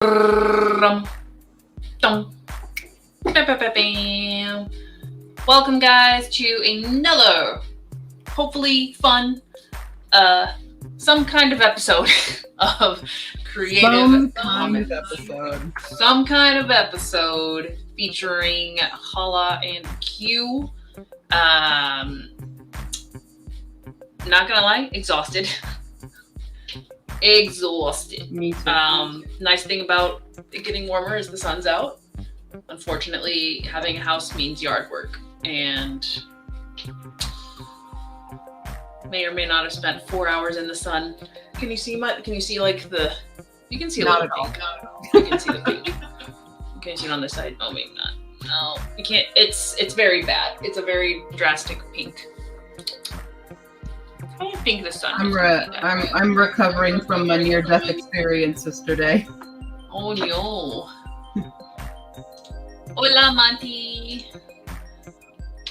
Welcome, guys, to another, hopefully fun, some kind of episode of creative. Some kind of episode featuring Hala and Q. Not gonna lie, exhausted. Me too. Nice thing about it getting warmer is the sun's out. Unfortunately, having a house means yard work, and may or may not have spent 4 hours in the sun. Can you see like the? You can see a Not little at pink. You can see the pink. You can see it on this side. Oh, maybe not. No, you can't. It's very bad. It's a very drastic pink. I think the sun. I'm recovering from my near-death experience yesterday. Oh no. Hola, Monty.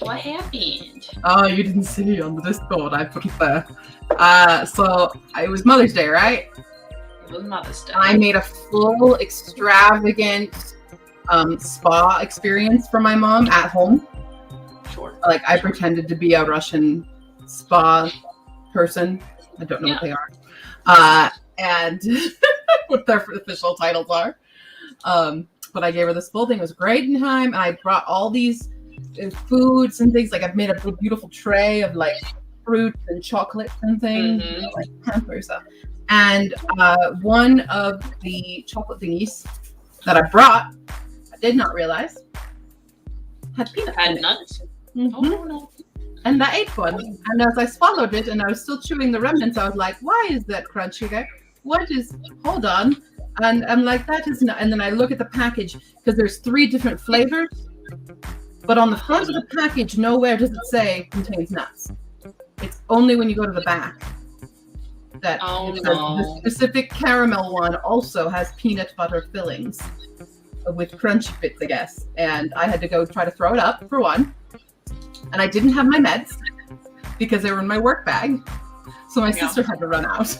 What happened? Oh, you didn't see on the Discord I put it there. So it was Mother's Day, right? It was Mother's Day. I made a full extravagant spa experience for my mom at home. Sure. Like I pretended to be a Russian spa person. I don't know what they are. And what their official titles are. But I gave her this full thing. It was great in time. And I brought all these foods and things. Like I've made a beautiful tray of like fruits and chocolates and things. Mm-hmm. Like pamper stuff. And one of the chocolate thingies that I brought, I did not realize, had peanuts in it. Nuts? Mm-hmm. Oh no. And I ate one. And as I swallowed it and I was still chewing the remnants, I was like, why is that crunchy there? Hold on. And I'm like, that is not. And then I look at the package because there's 3 different flavors. But on the front of the package, nowhere does it say contains nuts. It's only when you go to the back that the specific caramel one also has peanut butter fillings with crunchy bits, I guess. And I had to go try to throw it up for one. And I didn't have my meds because they were in my work bag. So my sister had to run out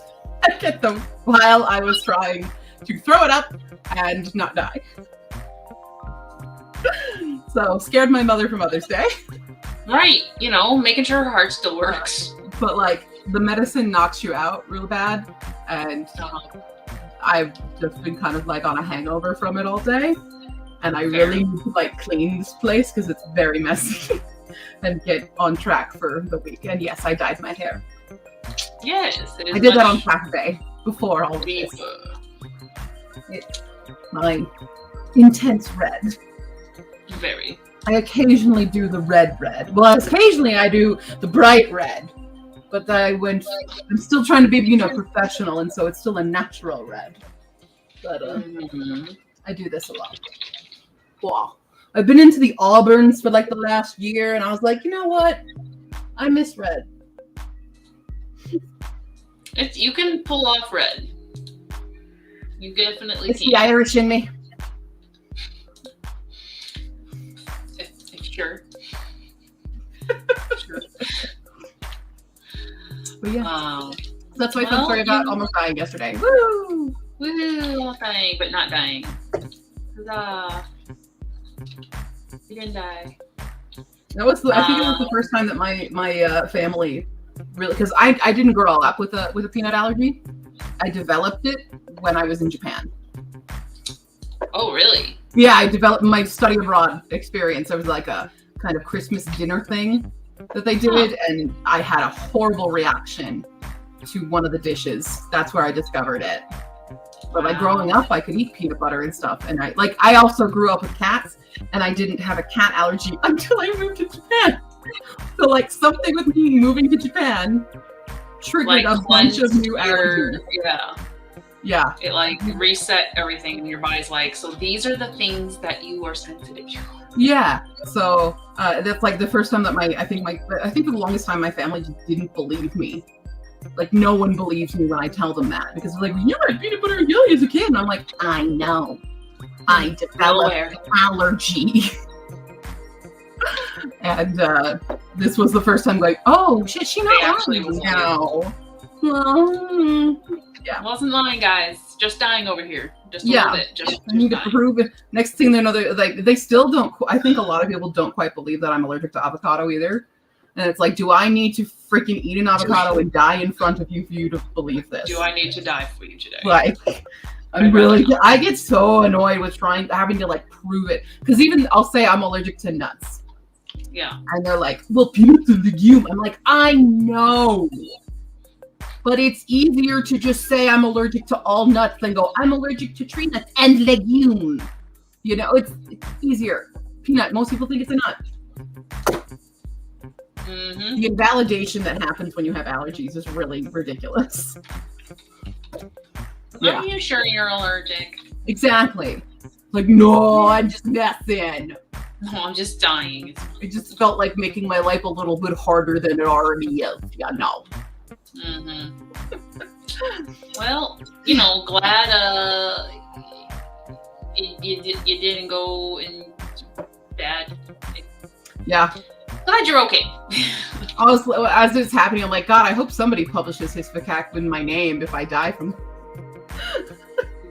and get them while I was trying to throw it up and not die. So scared my mother for Mother's Day. Right, making sure her heart still works. But like the medicine knocks you out real bad. And I've just been kind of like on a hangover from it all day. And I really need to like clean this place because it's very messy. And get on track for the week. And yes, I dyed my hair. Yes, it is. I did that on Saturday before all of this. It's my intense red. Very. I occasionally do the red. Well, occasionally I do the bright red. But I'm still trying to be, professional, and so it's still a natural red. But I do this a lot. Wow. I've been into the Auburns for like the last year, and I was like, you know what? I miss red. You can pull off red. You definitely it's can. The Irish in me. Sure. Sure. But yeah. That's my fun story about almost dying yesterday. Woo! Woo! Almost dying, but not dying. Huzzah! You didn't die. That was I think it was the first time that my family really, because I didn't grow up with a peanut allergy. I developed it when I was in Japan. Oh, really? Yeah, I developed my study abroad experience. There was like a kind of Christmas dinner thing that they did, and I had a horrible reaction to one of the dishes. That's where I discovered it. But like growing up, I could eat peanut butter and stuff. And I also grew up with cats, and I didn't have a cat allergy until I moved to Japan. So like something with me moving to Japan triggered a bunch of new allergies. Yeah. It like reset everything, and your body's like, so these are the things that you are sensitive to. Yeah. So that's like the first time that I think for the longest time my family just didn't believe me. Like no one believes me when I tell them that because they're like, you had peanut butter and jelly as a kid, and I'm like, I know, I developed allergy. And this was the first time like, oh shit, she not lying now. Yeah, wasn't lying, guys. Just dying over here. Just a little bit. Just I need to prove it. Next thing they know, they still don't. I think a lot of people don't quite believe that I'm allergic to avocado either. And it's like, do I need to freaking eat an avocado and die in front of you for you to believe this? Do I need to die for you today? Like, I get so annoyed with having to like prove it. Because even I'll say I'm allergic to nuts. Yeah. And they're like, well, peanut's a legume. I'm like, I know. But it's easier to just say I'm allergic to all nuts than go, I'm allergic to tree nuts and legume. You know, it's easier. Peanut, most people think it's a nut. Mm-hmm. The invalidation that happens when you have allergies is really ridiculous. Are you sure you're allergic? Exactly. Like, no, I'm just messing. No, I'm just dying. It just felt like making my life a little bit harder than it already is. Yeah, no. Mm-hmm. Well, you know, glad you didn't go in bad. Yeah. Glad you're okay. As it's happening, I'm like, God, I hope somebody publishes his macaque in my name if I die from.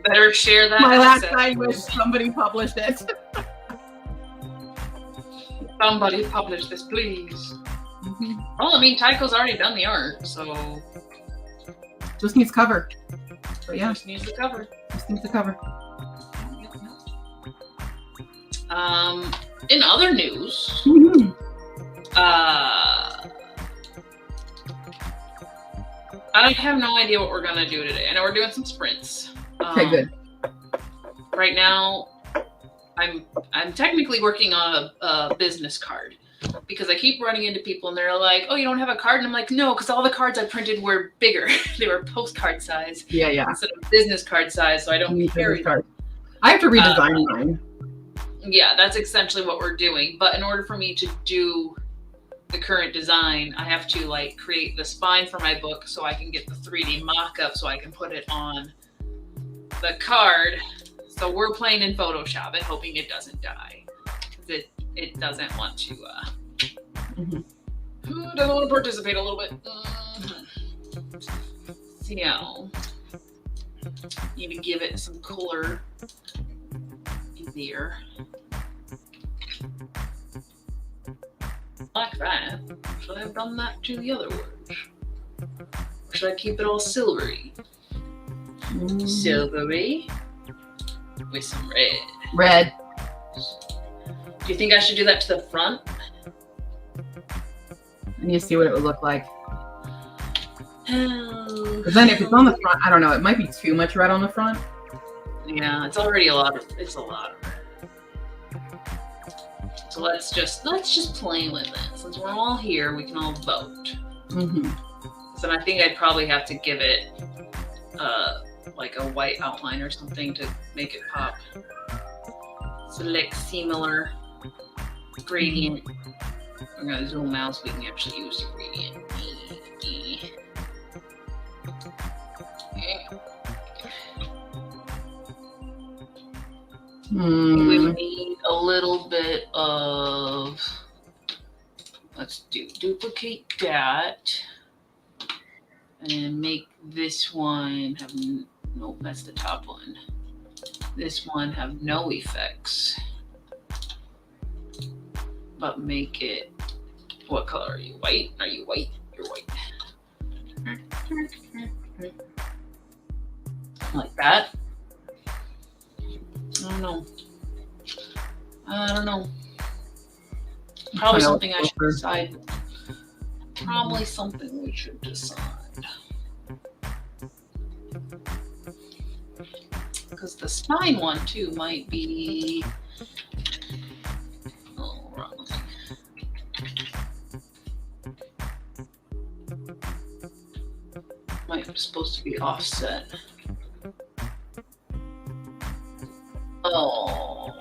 Better share that. My last I wish somebody published it. Somebody publish this, please. Mm-hmm. Well, I mean, Tycho's already done the art, so just needs cover. But yeah, just needs the cover. Just needs the cover. In other news, Mm-hmm. I have no idea what we're gonna do today. I know we're doing some sprints. Okay, good. Right now, I'm technically working on a business card because I keep running into people and they're like, "Oh, you don't have a card?" And I'm like, "No, because all the cards I printed were bigger. They were postcard size, Yeah, instead of business card size, so I don't carry them." I have to redesign mine. Yeah, that's essentially what we're doing. But in order for me to do the current design, I have to like create the spine for my book so I can get the 3D mock-up so I can put it on the card. So we're playing in Photoshop and hoping it doesn't die. Because it doesn't want to doesn't want to participate a little bit. So need to give it some color easier. Like that. Should I have done that to the other words? Or should I keep it all silvery? Silvery with some red. Red. Do you think I should do that to the front? I need to see what it would look like. Oh. But then if it's on the front, I don't know. It might be too much red on the front. Yeah, it's already a lot of red. So let's just play with it. Since we're all here, we can all vote. Mm-hmm. So I think I'd probably have to give it like a white outline or something to make it pop. Select similar gradient. I'm gonna zoom out so we can actually use the gradient. We would need a little bit of, let's duplicate that and make this one have, nope, that's the top one. This one have no effects, but make it, what color are you? White? Are you white? You're white. Like that. I don't know. Probably something I should decide. Probably something we should decide. Because the spine one too might be. Oh, wrong thing. Might be supposed to be offset. Oh.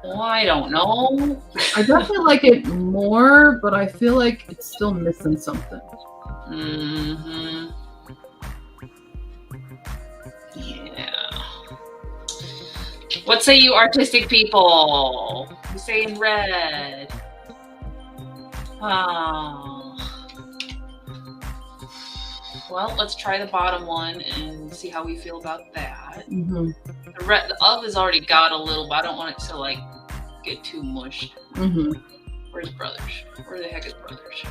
Well, I don't know. I definitely like it more, but I feel like it's still missing something. Mm-hmm. Yeah. What say you artistic people? You say in red. Oh. well, let's try the bottom one and see how we feel about that. Mm-hmm. The of has already got a little, but I don't want it to like get too mushed. Mm-hmm. Where's Brothers? Where the heck is Brothers?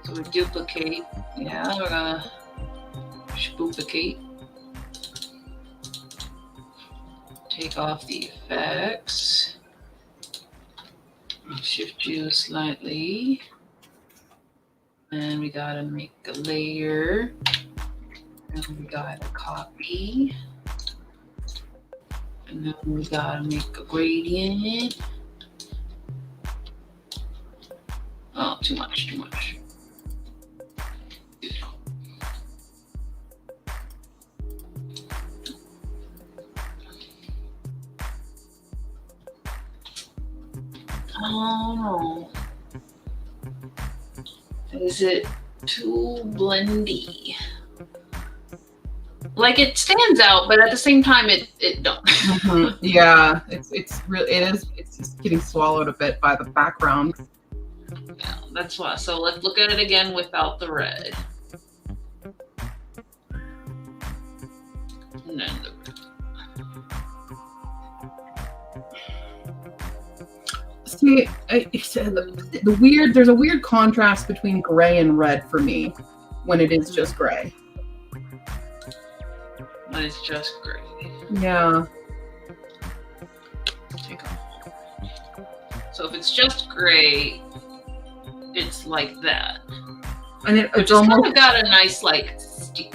So we duplicate. Yeah, we're gonna duplicate. Take off the effects. Shift you slightly. And we gotta make a layer. And we gotta copy. And then we gotta make a gradient. Oh, too much. Oh no. Is it too blendy? Like it stands out, but at the same time it don't. Mm-hmm. Yeah, it's just getting swallowed a bit by the background. Yeah, that's why. So let's look at it again without the red. And then the red. See, there's a weird contrast between gray and red for me when it is just gray. When it's just gray. Yeah. Take off. So if it's just gray, it's like that. And it's It's almost kind of got a nice like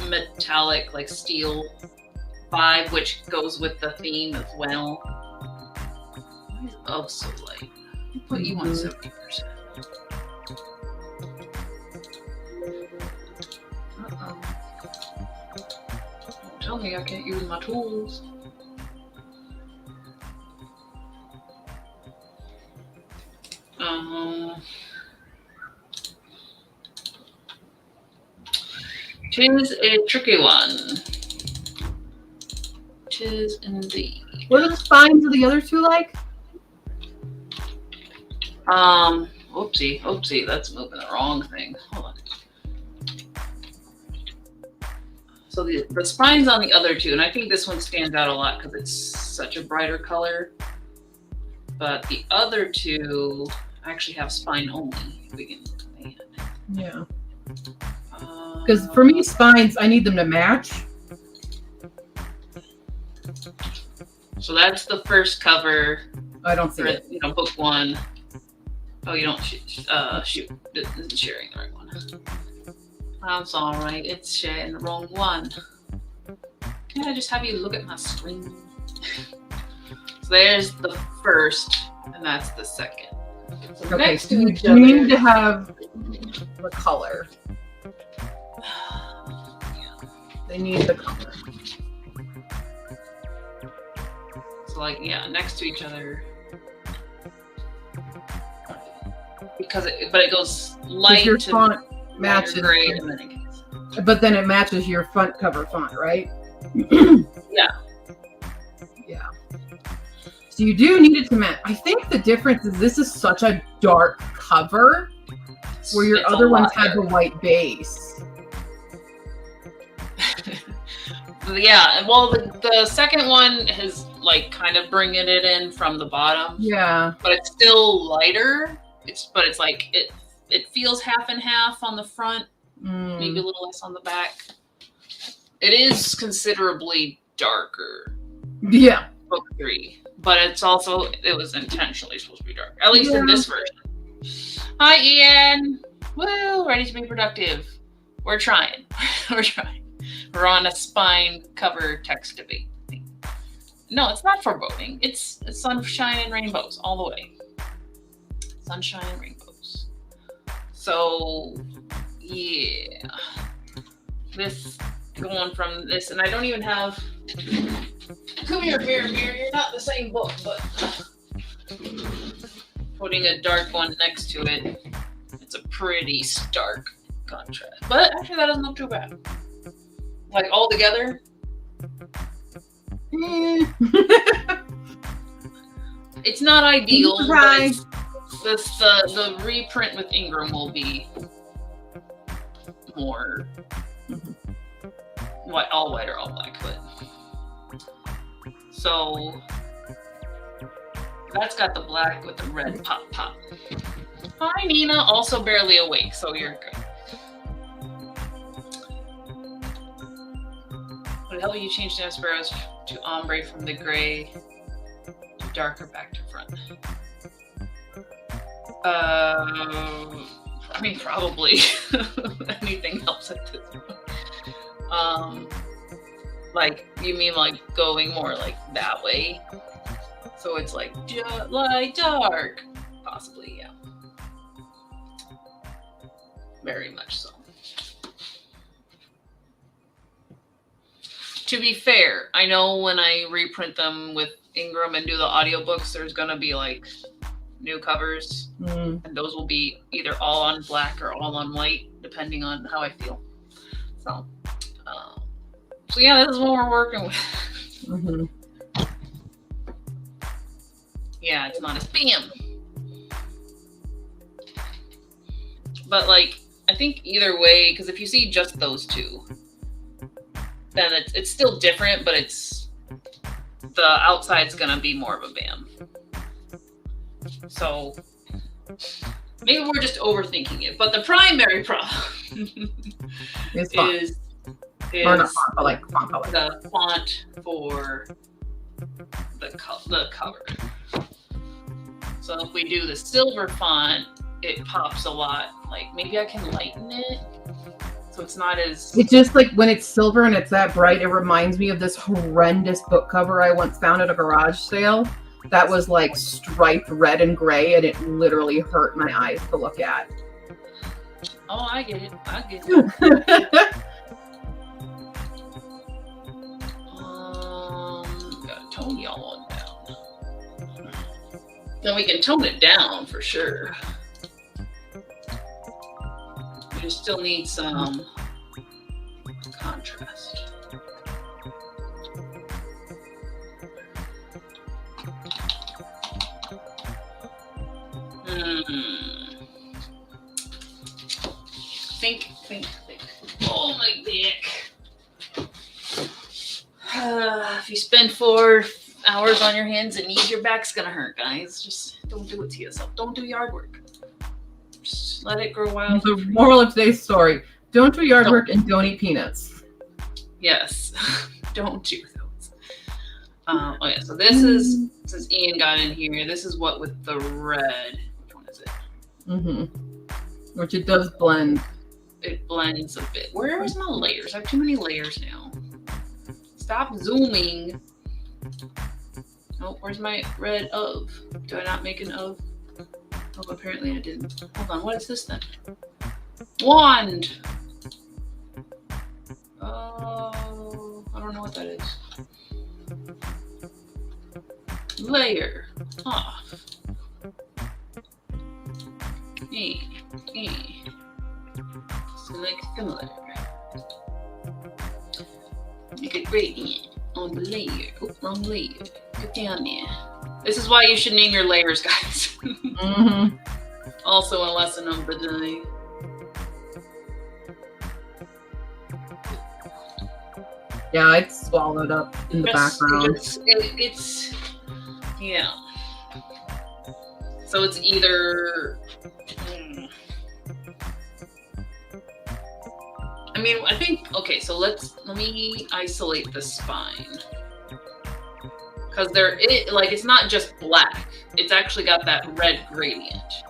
metallic, like steel vibe, which goes with the theme as well. Why is of so light? I'll put you on 70%. Uh-oh. Don't tell me I can't use my tools. Tis a tricky one. Tis indeed. what are the spines of the other two like? Oopsie, that's moving the wrong thing. Hold on. So the spines on the other two, and I think this one stands out a lot because it's such a brighter color. But the other two actually have spine only. We can expand. Yeah. Because for me, spines, I need them to match. So that's the first cover. I don't see For, it. book one. Oh, you don't shoot. This isn't sharing the right one. That's all right. It's sharing the wrong one. Can I just have you look at my screen? So there's the first, and that's the second. So Okay, next so to you each do need other. to have the color. They need the color. So next to each other. Because it goes light Your to font lighter matches, gray, and then it gets. but then it matches your front cover font, right? Yeah. Yeah. So you do need it to match. I think the difference is this is such a dark cover, where your It's a other ones lot had the white base. Yeah, well, the second one is like kind of bringing it in from the bottom, Yeah. but it's still lighter. It's like it feels half and half on the front, maybe a little less on the back. It is considerably darker. Yeah. Book 3, but it was intentionally supposed to be dark, at least in this version. Hi, Ian. Woo, ready to be productive. We're trying. We're on a spine cover text debate thing. No, it's not foreboding. It's sunshine and rainbows all the way. Sunshine and rainbows. So, yeah. This, going from this, and I don't even have... Come here, Mirror. You're not the same book, but... Putting a dark one next to it, it's a pretty stark contrast. But actually, that doesn't look too bad. Like, all together, it's not ideal, but the reprint with Ingram will be more white, all white or all black, but so that's got the black with the red pop. Hi Nina, also barely awake, so you're good. Would it help you change the sparrows to ombre from the gray to darker back to front? I mean, probably. Anything helps at this point. Like, you mean like going more like that way? So it's like light, dark. Possibly, yeah. Very much so. To be fair, I know when I reprint them with Ingram and do the audiobooks, there's going to be like new covers, and those will be either all on black or all on white, depending on how I feel. So yeah, this is what we're working with. Yeah, it's not a spam. But like, I think either way, because if you see just those two, then it's still different, but it's the outside's gonna be more of a BAM. So maybe we're just overthinking it. But the primary problem is or not font, but like font color. The font for the cover. So if we do the silver font, it pops a lot. Like maybe I can lighten it so it's not as... It's just like when it's silver and it's that bright, it reminds me of this horrendous book cover I once found at a garage sale that was like striped red and gray, and it literally hurt my eyes to look at. Oh, I get it. Gotta tone y'all on down. Then we can tone it down for sure. We just still need some contrast. Think. Oh, my back. If you spend 4 hours on your hands and knees, your back's gonna hurt, guys. Just don't do it to yourself. Don't do yard work. Just let it grow wild. The moral of today's story: don't do yard work and don't eat peanuts. Yes, don't do those. Oh yeah, so this is, since Ian got in here, this is what with the red. Which one is it? Which it does blend. It blends a bit. Where is my layers? I have too many layers now. Stop zooming. Oh, where's my red of? Do I not make an of? Oh, apparently I didn't. Hold on, what is this then? Wand! Oh, I don't know what that is. Layer. Off. Select similar. Make a gradient on the layer. Oh, wrong layer. Get down there. This is why you should name your layers, guys. Also a lesson of the day. Yeah, it's swallowed up in the background. It's yeah. So it's either... I mean, I think, okay, so let me isolate the spine. Because it's not just black. It's actually got that red gradient.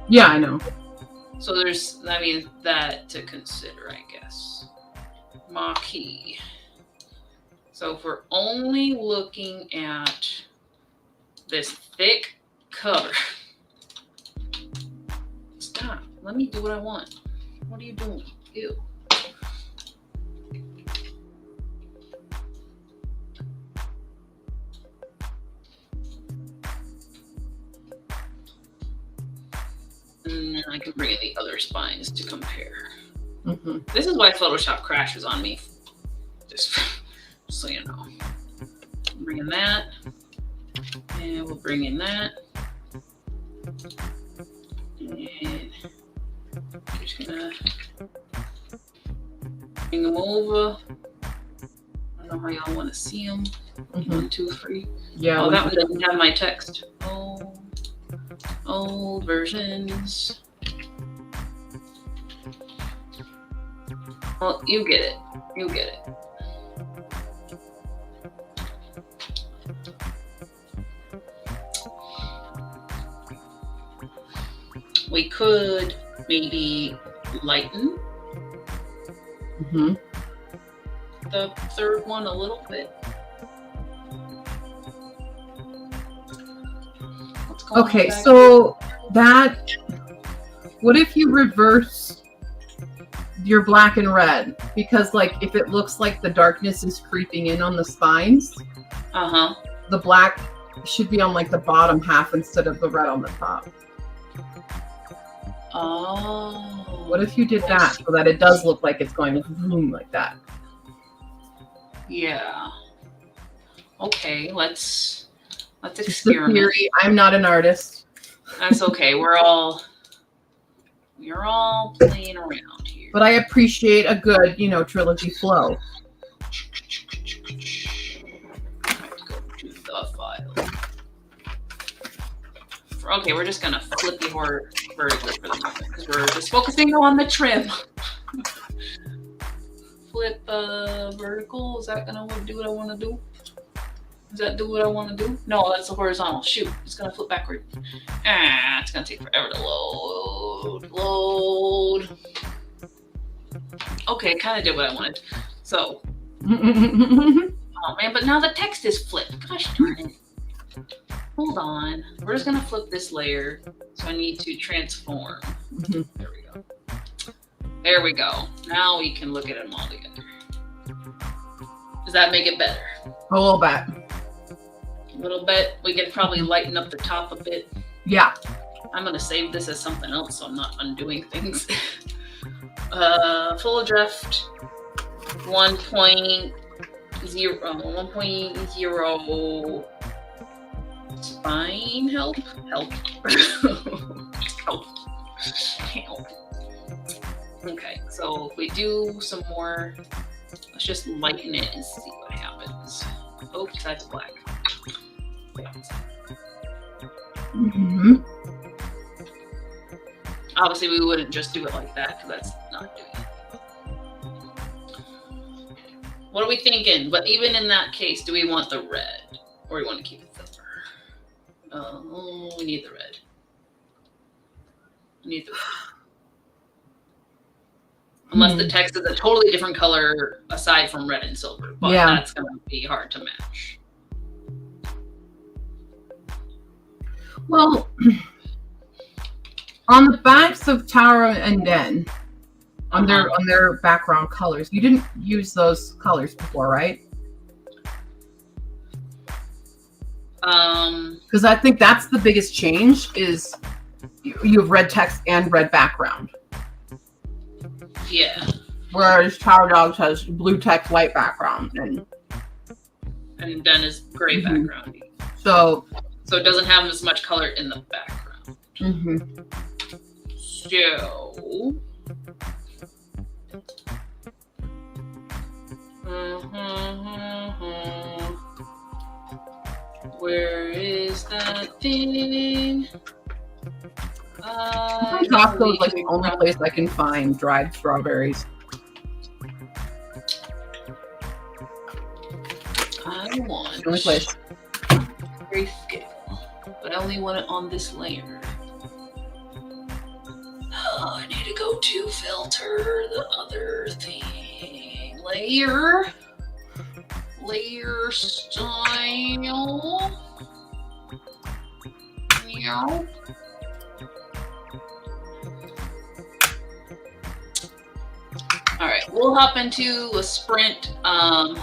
Yeah, I know. So there's, I mean, that to consider, I guess. Marquee. So if we're only looking at this thick cover. Stop. Let me do what I want. What are you doing? Ew. And then I can bring in the other spines to compare. This is why Photoshop crashes on me. Just so you know. Bring in that. And we'll bring in that. And just gonna bring them over. I don't know how y'all want to see them. 1, 2, 3. Yeah. Oh, that one doesn't have my text. Oh, old versions. Well, you get it. You get it. We could maybe lighten the third one a little bit. Okay, so that, what if you reverse your black and red? Because like if it looks like the darkness is creeping in on the spines, the black should be on like the bottom half instead of the red on the top. Oh. What if you did that so that it does look like it's going boom like that? Yeah. Okay, let's It's the experiment. theory. I'm not an artist. That's okay. We're all playing around here. But I appreciate a good, trilogy flow. I have to go to the file. Okay, we're just gonna flip the horror vertically for the moment because we're just focusing on the trim. Flip vertical. Is that gonna do what I want to do? Does that do what I want to do? No, that's the horizontal. Shoot, it's gonna flip backward. It's gonna take forever to load. Okay, kind of did what I wanted. So, oh man, but now the text is flipped. Gosh darn it. Hold on. We're just gonna flip this layer. So I need to transform. There we go. There we go. Now we can look at them all together. Does that make it better? A little bit. A little bit. We can probably lighten up the top a bit. Yeah. I'm gonna save this as something else so I'm not undoing things. Full drift 1.0 spine help. Okay, so if we do some more, let's just lighten it and see what happens. Oops, that's black. Obviously, we wouldn't just do it like that because that's not doing it. What are we thinking? But even in that case, do we want the red or do we want to keep it silver? We need the red. Unless the text is a totally different color aside from red and silver, but that's going to be hard to match. Well, on the backs of Tara and Den, on their background colors, you didn't use those colors before, right? Because I think that's the biggest change is you have red text and red background. Yeah. Whereas Tower Dogs has blue text, white background, and Den is gray background. So it doesn't have as much color in the background. So where is that thing? Costco is like the only place I can find dried strawberries. I want The only place. grayscale, but I only want it on this layer. Oh, I need to go to filter the other thing. Layer style. Yeah. All right, we'll hop into a sprint on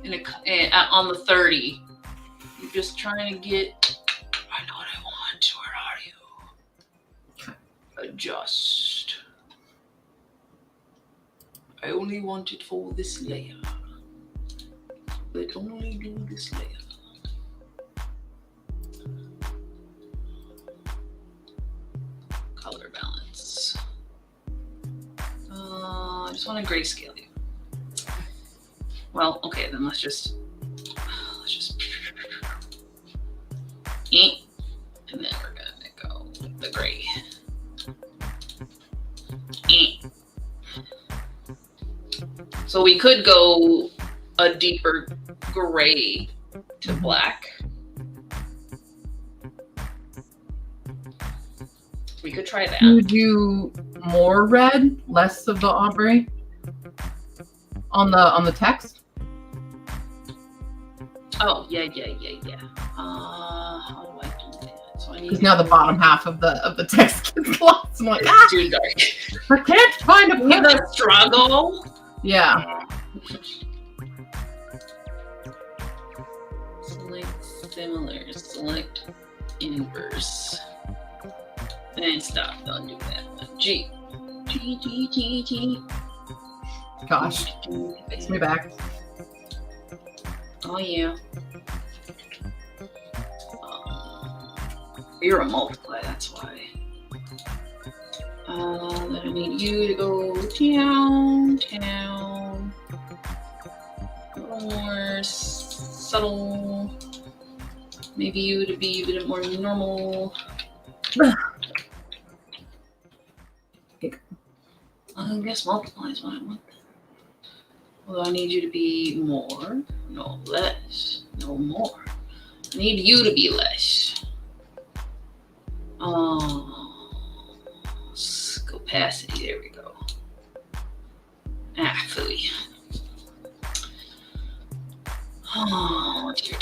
the 30. I'm just trying to get. I know what I want. Where are you? Adjust. I only want it for this layer. But only do this layer. want to grayscale you. Well, okay, then let's just and then we're gonna go with the gray. So we could go a deeper gray to black. We could try that. You do more red, less of the ombre on the text. Oh yeah. How do I do that? So I need Because now the bottom half of the text gets lost. I'm like, ah, too dark. I can't find a With picture. a struggle. Yeah. Select similar. Select inverse. And stop. Don't do that. G. Gosh, takes me back. Oh yeah. You're a multiply, that's why. Then I need you to go down. A little more subtle. Maybe you to be a bit more normal. I guess multiply is what I want. Well, I need you to be more, no less, no more. I need you to be less. Opacity, there we go. Ah, phooey. Oh, dear.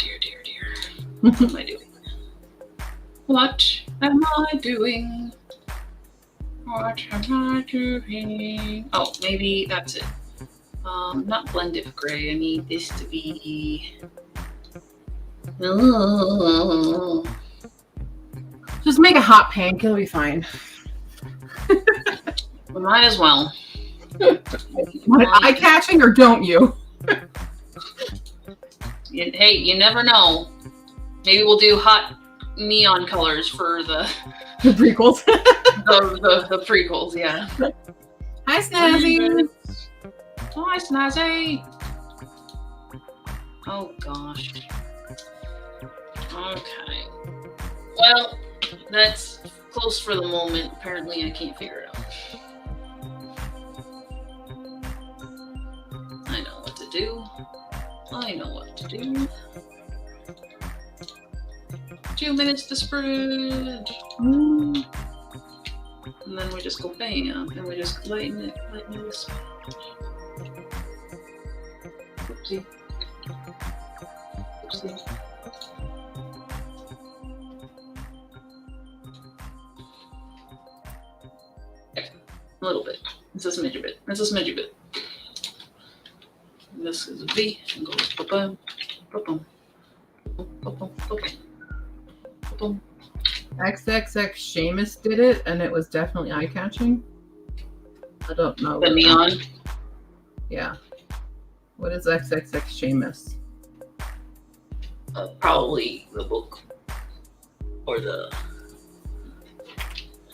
What am I doing? What am I doing? Oh, maybe that's it. Not blend it with gray. I need this to be. Just make a hot pink. It'll be fine. We might as well. Want it eye catching or don't you? Hey, you never know. Maybe we'll do hot neon colors for the The prequels. the prequels. Yeah. Hi, Snazzy. Hi, Snazzy. Oh gosh. Okay. Well, that's close for the moment. Apparently, I can't figure it out. I know what to do. 2 minutes to spread. And then we just go bam, and we just lighten it this. Oopsie. Okay. A little bit. It's a smidge bit. This is a V, and goes ba-bum, ba-bum, ba-bum, ba-bum, ba-bum. XXX Seamus did it, and it was definitely eye catching. I don't know. The neon. Yeah. What is XXX Seamus? Probably the book or the.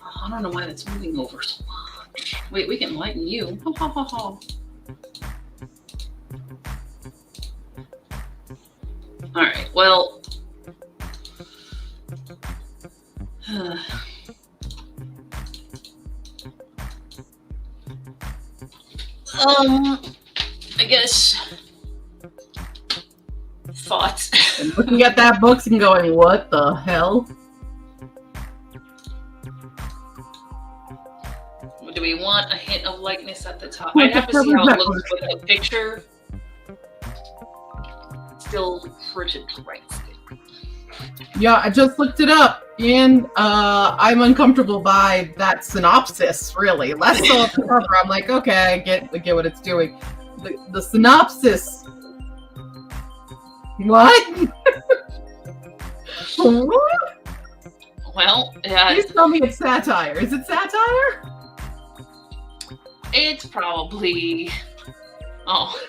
I don't know why that's moving over so much. Wait, we can lighten you. Ha ha ha ha. All right. Well. I guess thoughts. And looking at that book and going, what the hell? Do we want a hint of likeness at the top? What I'd have the to see hell how is it that looks with the picture. Still frigid right stick. Yeah, I just looked it up, and I'm uncomfortable by that synopsis, really. Less so at the cover. I'm like, okay, I get what it's doing. The synopsis. What? What? Well, yeah, Please tell me it's satire. Is it satire? it's probably. Oh,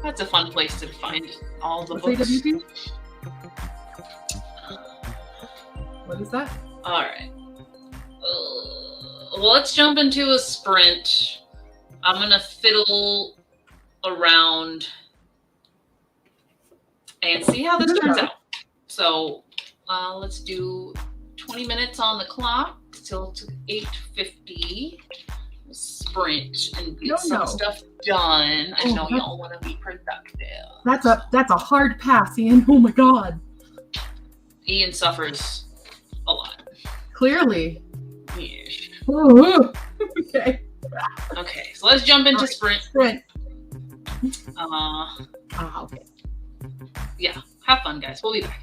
that's a fun place to find all the books. AWP? What is that? All right. Well, let's jump into a sprint. I'm gonna fiddle around and see how this turns out. So let's do 20 minutes on the clock till 8:50. Sprint and get some stuff done. I know y'all want to be productive. That's a hard pass, Ian. Oh my God. Ian suffers a lot. Clearly. Yes. Okay. Okay, so let's jump into sprint. Sprint. Okay. Yeah, have fun, guys. We'll be back.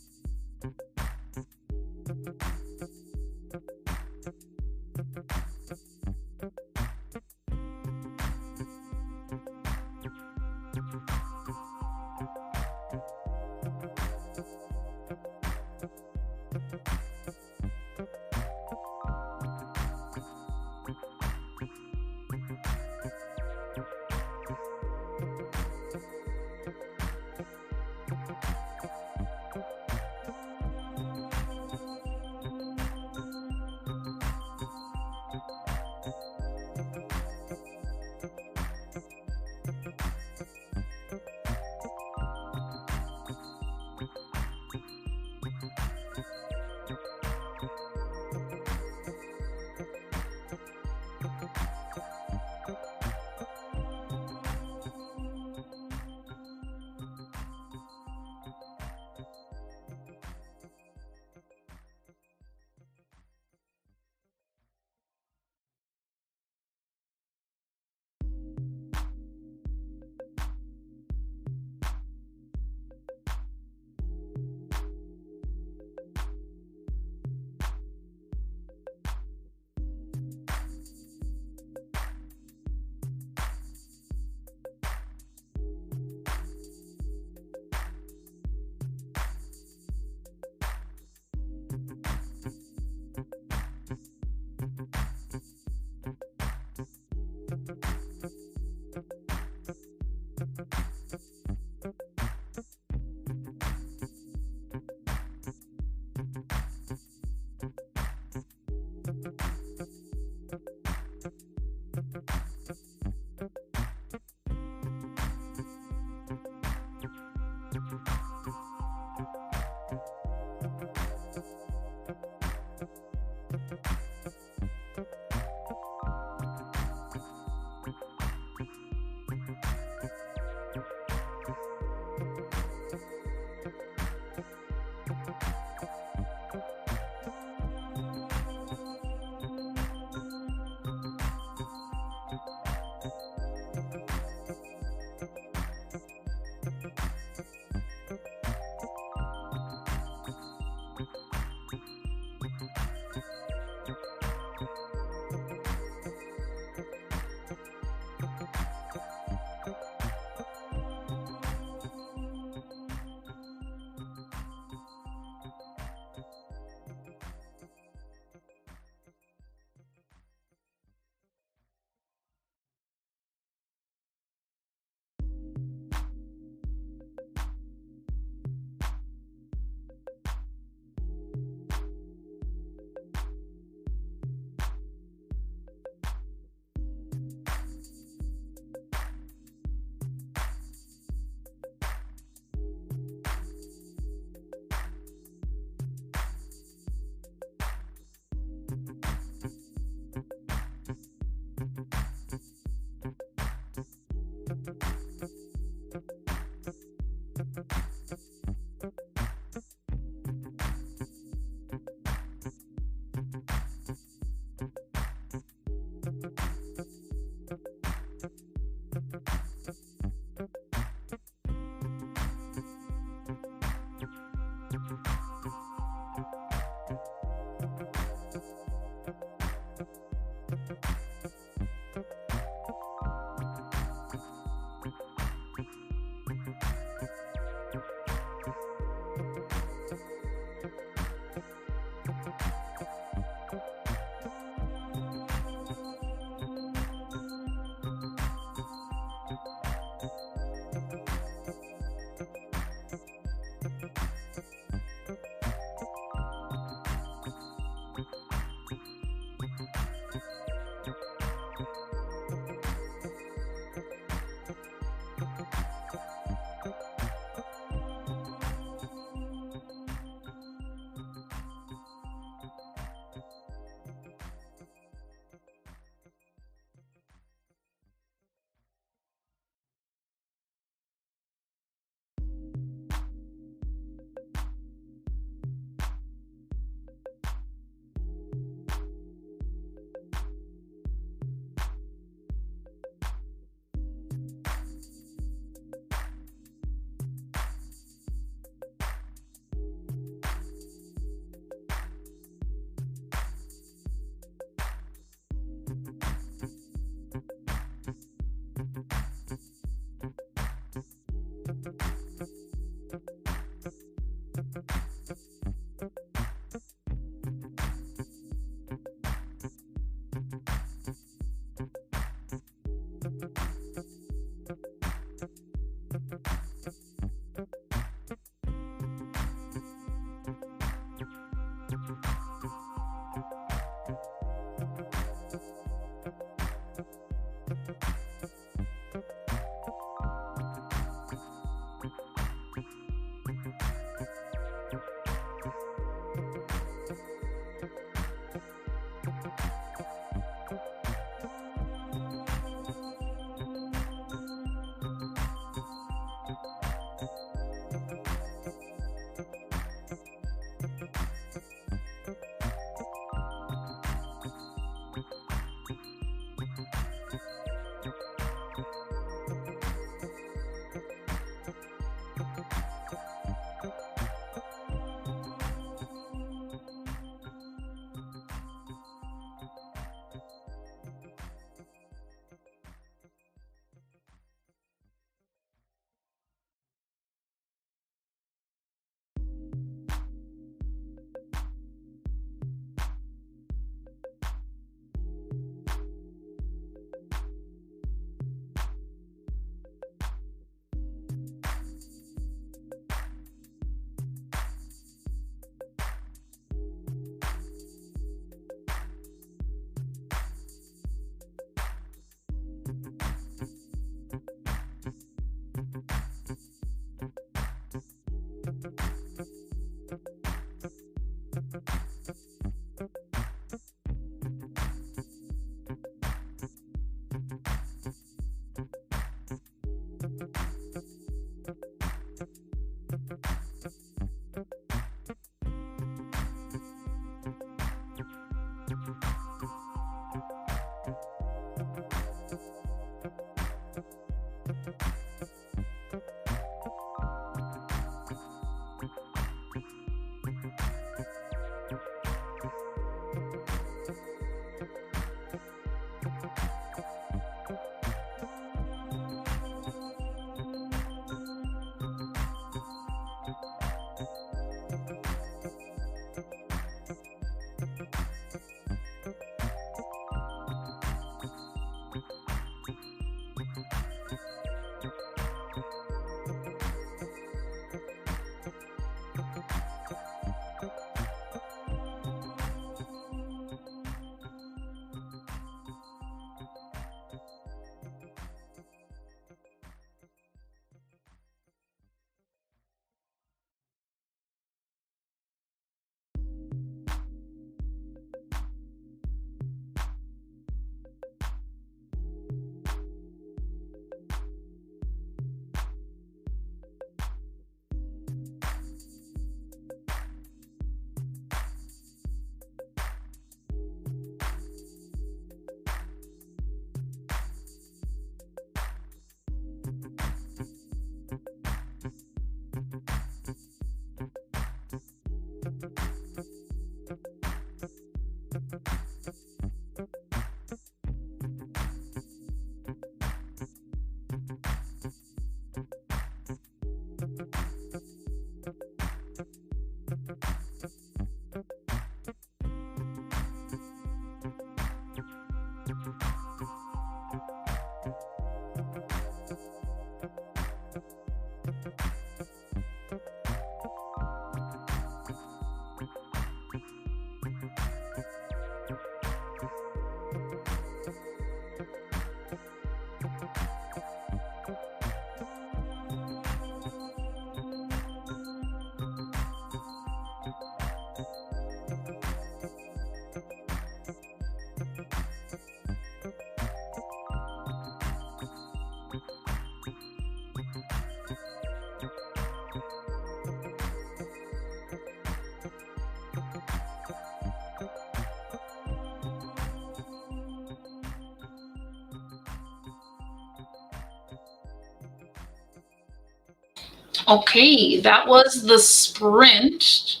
Okay, that was the sprint.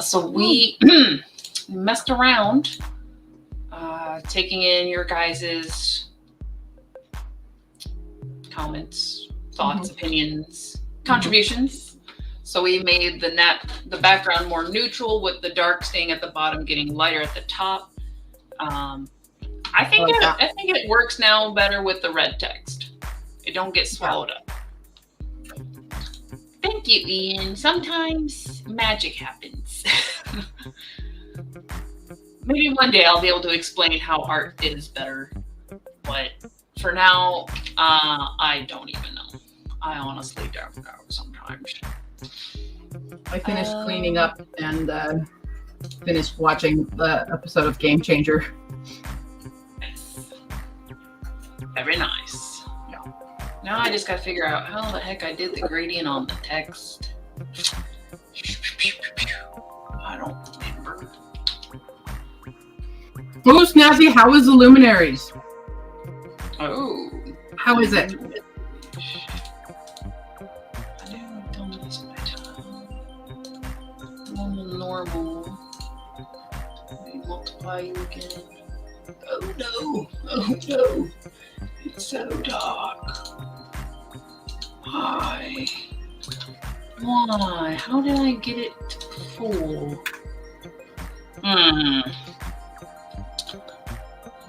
So we messed around, taking in your guys' comments, thoughts, opinions, contributions. So we made the background more neutral, with the dark staying at the bottom, getting lighter at the top. I think it works now better with the red text. It don't get swallowed up. Thank you, Ian. Sometimes magic happens. Maybe one day I'll be able to explain how art is better. But for now, I don't even know. I honestly don't know sometimes. I finished cleaning up and finished watching the episode of Game Changer. Yes. Very nice. Now I just gotta figure out how the heck I did the gradient on the text. I don't remember. Oh, Snazzy, how is the Luminaries? Oh. How is it? I haven't done this by time. Normal. Let me multiply you again. Oh no. Oh no. It's so dark. Why? Why? How did I get it full?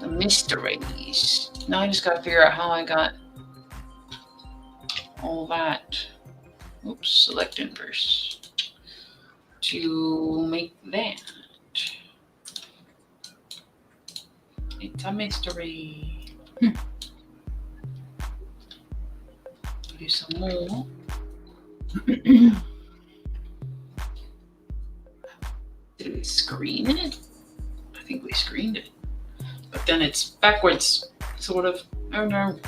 The mysteries. Now I just gotta figure out how I got all that. Oops, select inverse. To make that. It's a mystery. Do some more. Did we screen it? I think we screened it. But then it's backwards, sort of. Oh no.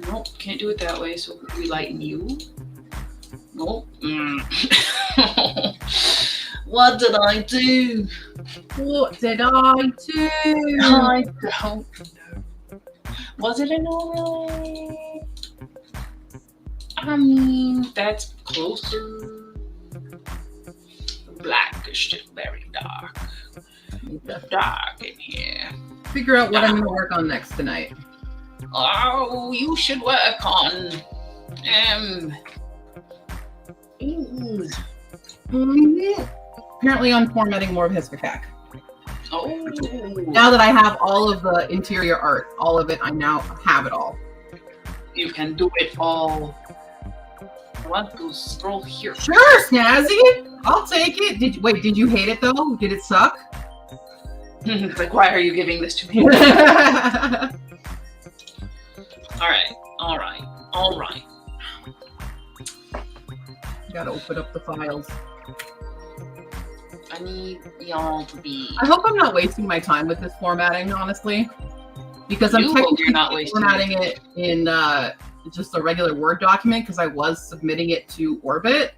Nope, can't do it that way, so we lighten you. Nope. What did I do? What did I do? I don't know. Was it an overlay? I mean, that's closer. Black is still very dark. Dark in here. Figure out what I'm going to work on next tonight. Oh, you should work on apparently on formatting more of Hispcac. Oh. Now that I have all of the interior art, all of it, I now have it all. You can do it all. I want to scroll here. Sure, Snazzy. I'll take it. Did you hate it though? Did it suck? Like, why are you giving this to me? All right. Gotta open up the files. I need y'all to be. I hope I'm not wasting my time with this formatting, honestly, because I'm technically formatting it in just a regular Word document because I was submitting it to Orbit,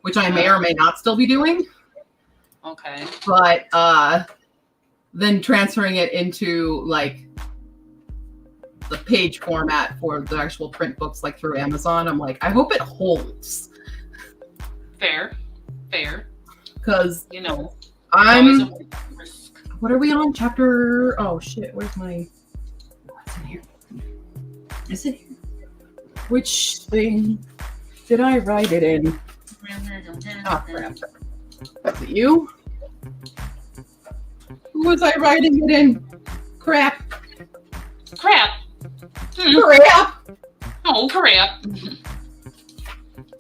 which I may or may not still be doing. Okay. But then transferring it into like the page format for the actual print books, like through Amazon, I'm like, I hope it holds. Fair. Because I'm. What are we on? Chapter? Oh shit! Where's my? What's in here? Is it here? Which thing did I write it in? Oh crap! Was it you? Who was I writing it in? Crap. Crap. Crap. Oh, crap.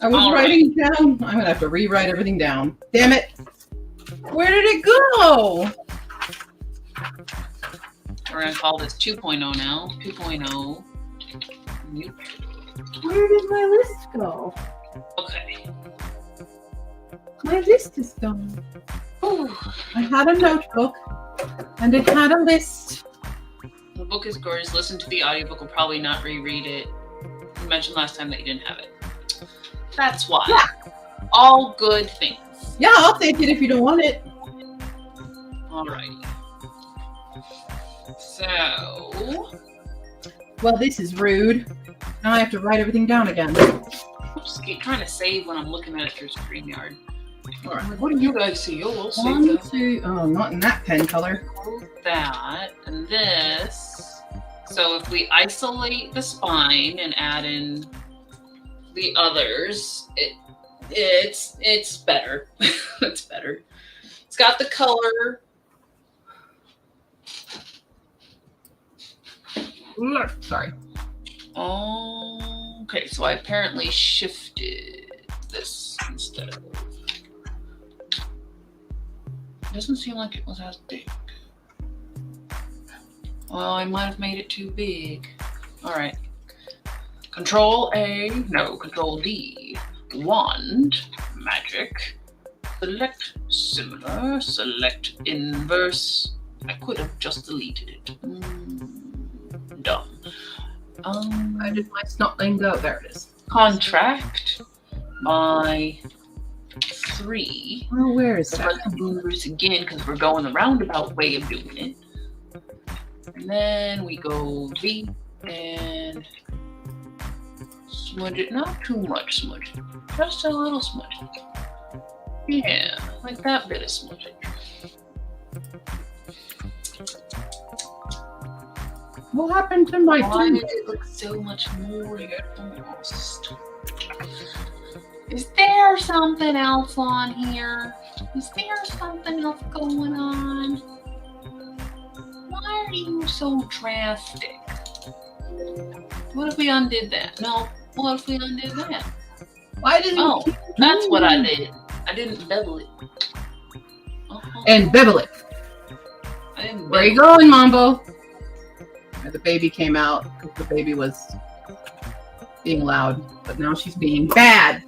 I was writing it down. I'm going to have to rewrite everything down. Damn it. Where did it go? We're going to call this 2.0 now. 2.0. Nope. Where did my list go? Okay. My list is gone. Whew. I had a notebook and it had a list. The book is gorgeous. Listen to the audiobook. Will probably not reread it. You mentioned last time that you didn't have it. That's why. Yeah. All good things. Yeah, I'll take it if you don't want it. Alrighty. So. Well, this is rude. Now I have to write everything down again. I'm just keep trying to save when I'm looking at it through StreamYard. All right. What do you guys see? Oh, we'll save One, that. two. Oh, not in that pen color. That and this. So if we isolate the spine and add in the others, it's better. It's better. It's got the color. Sorry. Oh, okay. So I apparently shifted this instead of. Doesn't seem like it was as big. Well, I might have made it too big. All right. Control A, no, Control D. Wand, magic. Select similar, select inverse. I could have just deleted it. Dumb. I did my snotling go. There it is. Contract by 3. Oh, where is that? Let's do this again because we're going the roundabout way of doing it. And then we go V and smudge it. Not too much smudge. Just a little smudge. Yeah, like that bit of smudging. What happened to my Why tooth? did it look so much more almost? Is there something else on here? Is there something else going on? Why are you so drastic? What if we undid that? No, what if we undid that? Why did Oh, you that's what I did. I didn't bevel it. and bevel it? I didn't Where you bevel going, Mambo? And the baby came out because the baby was being loud, but now she's being bad.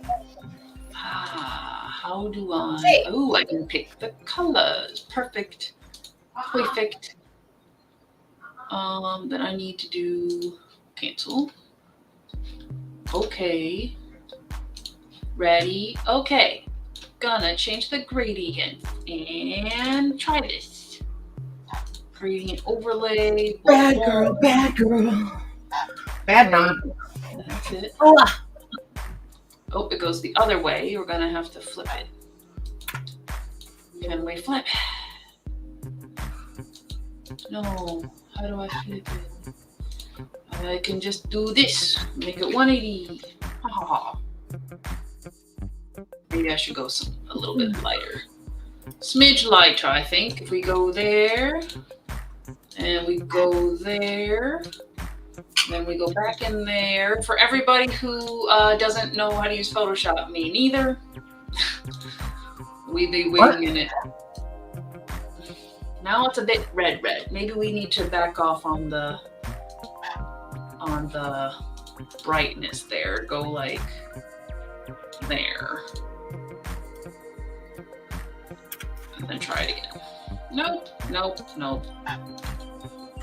How do I? Hey. Oh, I can pick the colors. Perfect. Perfect. Then I need to do cancel. Okay. Ready? Okay. Gonna change the gradient and try this. Gradient overlay. Bad girl, bad girl. Bad mom. That's it. Oh, Oh, it goes the other way. We're gonna have to flip it. Can we flip? No. How do I flip it? I can just do this. Make it 180. Ha ha ha. Maybe I should go a little bit lighter. Smidge lighter, I think. If we go there, and we go there, then we go back in there. For everybody who doesn't know how to use Photoshop, me neither. We be winging it. Now it's a bit red. Maybe we need to back off on the brightness there. Go like there. And then try it again. Nope.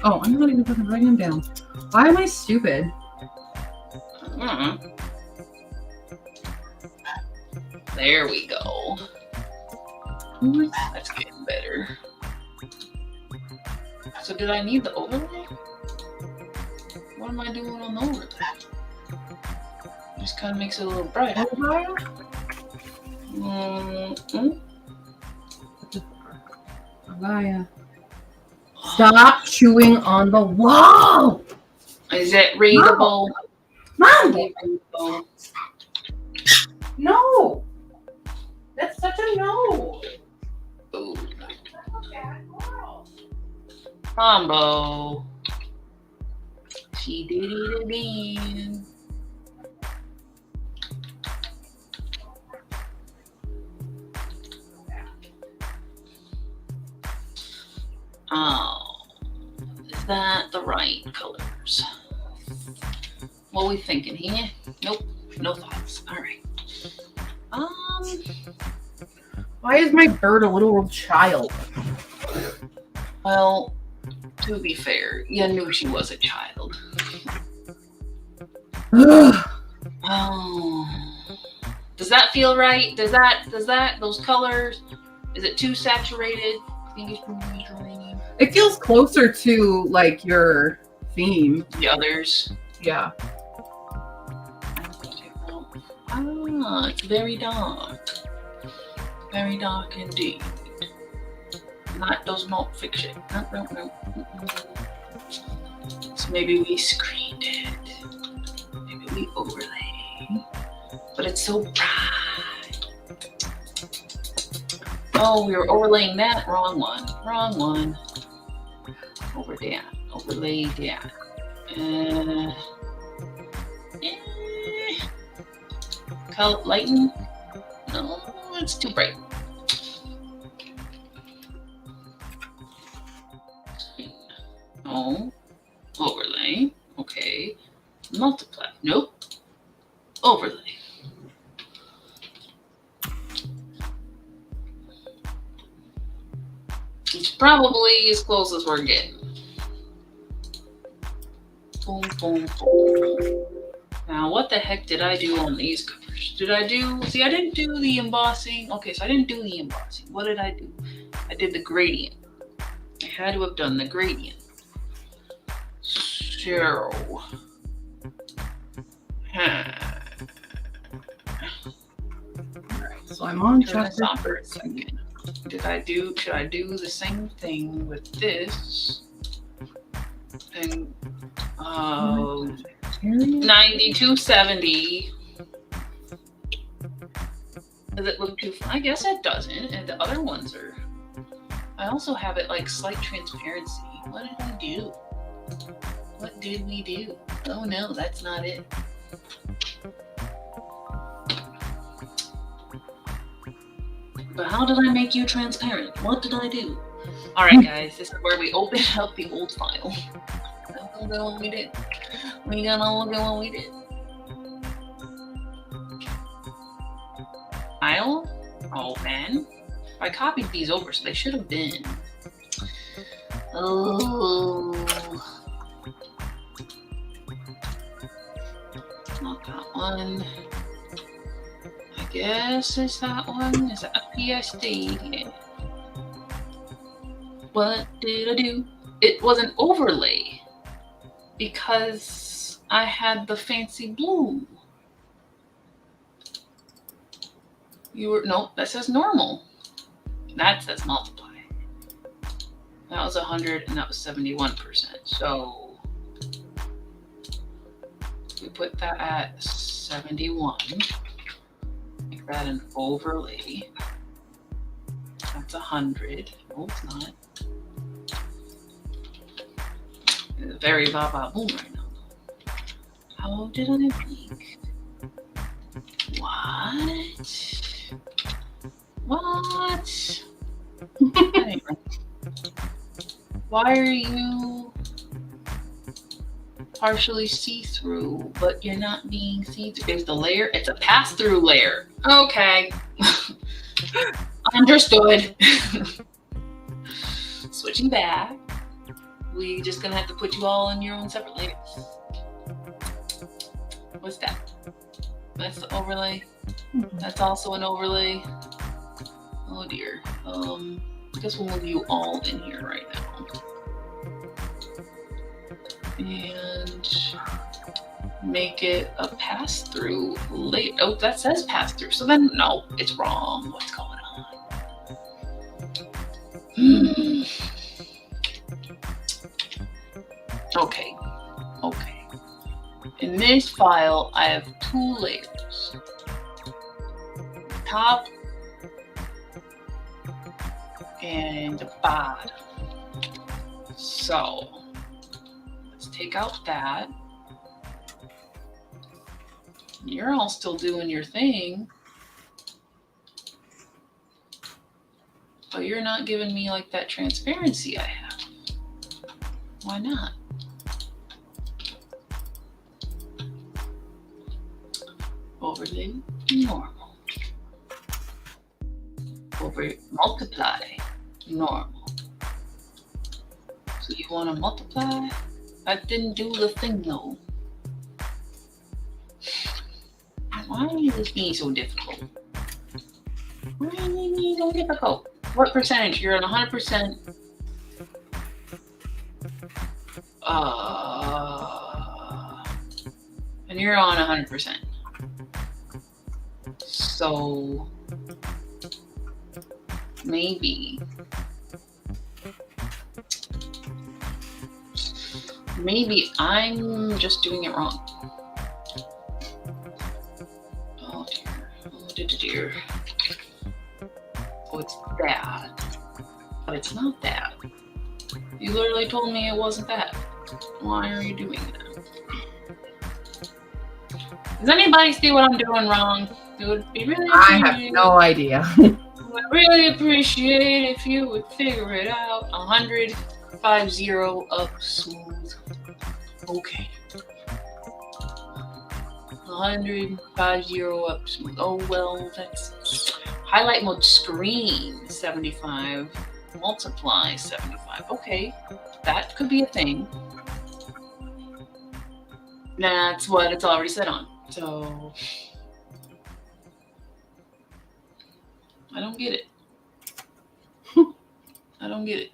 oh, I'm not even fucking writing them down. Why am I stupid? There we go. That's getting better. So did I need the overlay? What am I doing on the overlay? Just kind of makes it a little brighter. Alaya. Stop chewing on the wall! Is it readable? Mom! Readable. No! That's such a no! Ooh. Bad girl. Combo. She did it again. Oh, is that the right colors? What are we thinking here? Nope, no thoughts. All right. Why is my bird a little child? Well, to be fair, you knew she was a child. Oh, does that feel right? Does that those colors? Is it too saturated? It feels closer to like your theme. The others. Yeah. Ah, it's very dark. Very dark indeed. That does not fix it. No. So maybe we screened it. Maybe we overlay. But it's so bright. Oh, we were overlaying that. Wrong one. Over there. Overlay that. Color lighten? No, it's too bright. Oh, overlay. Okay. Multiply. Nope. Overlay. It's probably as close as we're getting. Boom, boom, boom. Now, what the heck did I do on these covers? I didn't do the embossing. Okay, so I didn't do the embossing. What did I do? I did the gradient. I had to have done the gradient. So, so I'm on chapter for a second. Should I do the same thing with this? And 9270. Does it look too fun? I guess it doesn't. And the other ones are. I also have it like slight transparency. What did we do? What did we do? Oh no, that's not it. But how did I make you transparent? What did I do? Alright guys, this is where we open up the old file. Look at what we did. We gotta look at what we did. File? Open. I copied these over, so they should have been. Oh. Not that one. I guess it's that one. Is that a PSD? Yeah. What did I do? It was an overlay because I had the fancy blue. Nope, that says normal. That says multiply. That was 100 and that was 71%. So we put that at 71. Make that an overlay. That's 100. No, it's not. It's very ba boom right now. How did I make? What? Anyway. Why are you partially see-through, but you're not being see-through? Is the layer? It's a pass-through layer. Okay. Understood. Switching back. We just gonna have to put you all in your own separate layers. What's that? That's the overlay. That's also an overlay. Oh dear. I guess we'll move you all in here right now. And make it a pass-through layer. Oh, that says pass-through. So then, no, it's wrong. What's going on? Okay. In this file, I have two layers. Top and the bottom. So let's take out that. You're all still doing your thing. But you're not giving me like that transparency I have. Why not? Overlay normal. Over multiply normal. So you want to multiply? That didn't do the thing though. Why is this being so difficult? Why is it being so difficult? What percentage? You're on 100%. And you're on 100%. So maybe I'm just doing it wrong. Oh dear. Oh dear. Oh, it's that. But it's not that. You literally told me it wasn't that. Why are you doing that? Does anybody see what I'm doing wrong? It would be really I have no idea. I would really appreciate if you would figure it out. 100, 50 up smooth. Okay. 100, 50 up smooth. Oh well, that's highlight mode screen 75. Multiply 75. Okay. That could be a thing. That's what it's already set on. So I don't get it. I don't get it.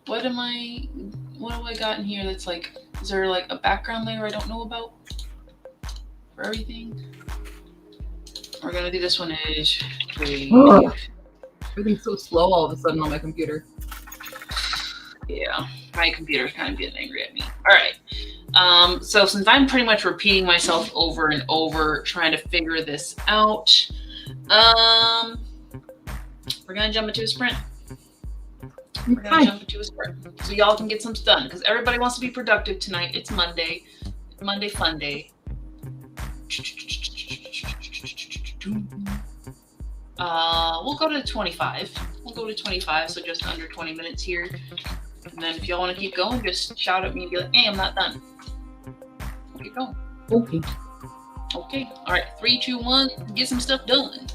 What have I got in here that's like, is there like a background layer I don't know about for everything? We're gonna do this one as Everything's so slow all of a sudden on my computer. Yeah, my computer's kind of getting angry at me. All right. So since I'm pretty much repeating myself over and over trying to figure this out, we're gonna jump into a sprint. We're gonna jump into a sprint so y'all can get some done because everybody wants to be productive tonight. It's Monday. Monday fun day. We'll go to 25. We'll go to 25, so just under 20 minutes here. And then if y'all want to keep going, just shout at me and be like, hey, I'm not done. We'll keep going. Okay. Okay. All right. 3, 2, 1. Get some stuff done.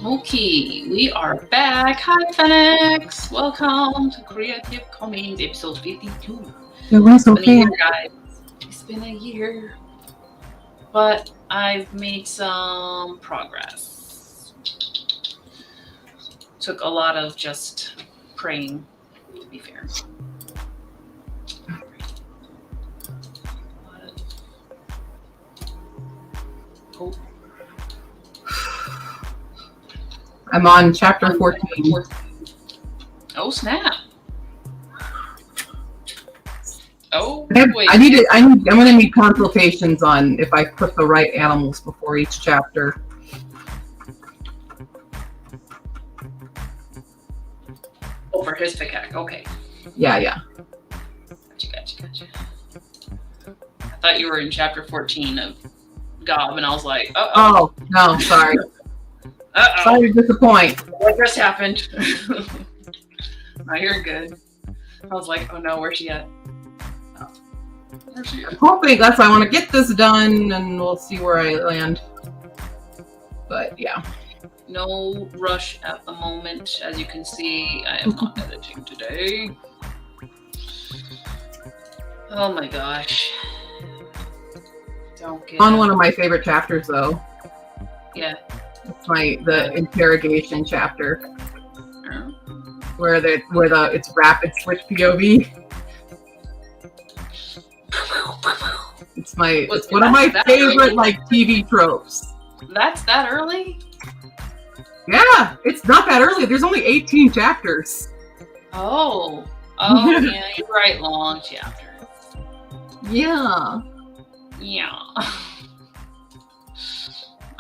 Okay, we are back. Hi, Phoenix. Welcome to Creative Commons episode 52. It was It's been a year, guys. It's been a year. But I've made some progress. Took a lot of just praying, to be fair. Oh. I'm on chapter 14. Oh, snap. Oh, wait. I'm gonna need consultations on if I put the right animals before each chapter. Oh, for his pickaxe. Okay. Yeah. Gotcha. I thought you were in chapter 14 of Gob, and I was like, oh no, sorry. Sorry to disappoint. What just happened? No, you're good. I was like, oh no, where's she at? I'm hoping that's why I want to get this done, and we'll see where I land. But yeah. No rush at the moment. As you can see, I am not editing today. Oh my gosh. Don't get On one of my favorite chapters, though. Yeah. It's the interrogation chapter, where it's rapid switch POV. It's one of my favorite TV tropes. That's that early? Yeah, it's not that early. There's only 18 chapters. Oh, yeah, you're right. Long chapters. Yeah.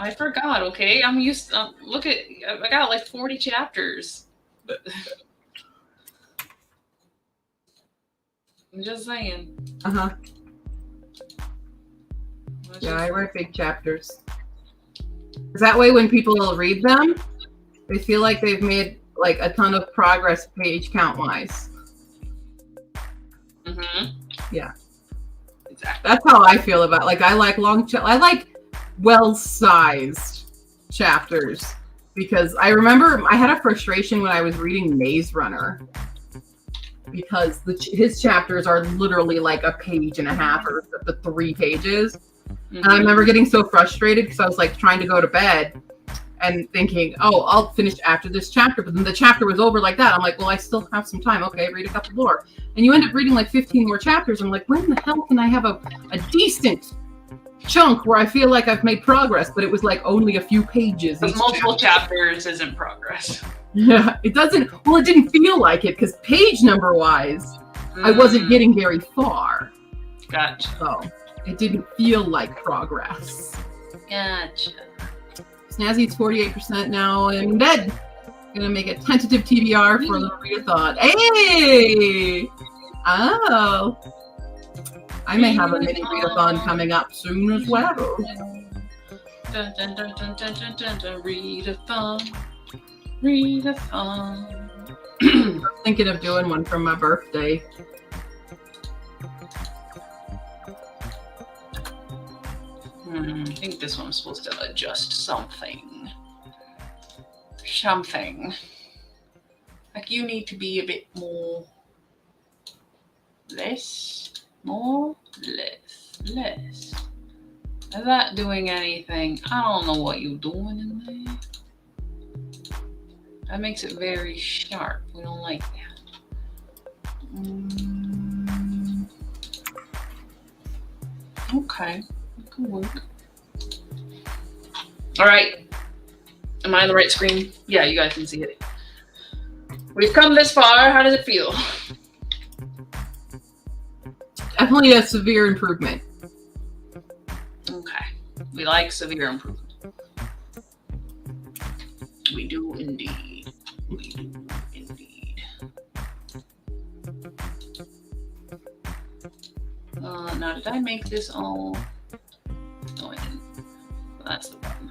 I forgot. Okay, I'm used. Look at, I got like 40 chapters. I'm just saying. Yeah, I write big chapters. Is that way when people read them, they feel like they've made like a ton of progress page count wise. Yeah. Exactly. That's how I feel about I like I like well-sized chapters, because I remember I had a frustration when I was reading Maze Runner, because his chapters are literally like a page and a half or the 3 pages. And I remember getting so frustrated because I was like trying to go to bed and thinking, oh, I'll finish after this chapter. But then the chapter was over like that. I'm like, well, I still have some time. Okay, read a couple more. And you end up reading like 15 more chapters. I'm like, when the hell can I have a decent chunk where I feel like I've made progress? But it was like only a few pages. Because multiple chapters isn't progress. Yeah, it doesn't. Well, it didn't feel like it because page number wise, I wasn't getting very far. Gotcha. So it didn't feel like progress. Gotcha. Snazzy's 48% now in bed. Gonna make a tentative TBR for a little readathon. Hey! Oh. I may have a mini readathon coming up soon as well. Dun, dun, dun, dun, dun, dun, dun, dun. Readathon. Readathon. I'm thinking of doing one for my birthday. I think this one's supposed to adjust something. Like you need to be a bit more, less. Is that doing anything? I don't know what you're doing in there. That makes it very sharp. We don't like that. Okay. That could work. All right. Am I on the right screen? Yeah, you guys can see it. We've come this far. How does it feel? Definitely a severe improvement. Okay. We like severe improvement. We do indeed. We do indeed. Now, did I make this all? No, I didn't. That's the button.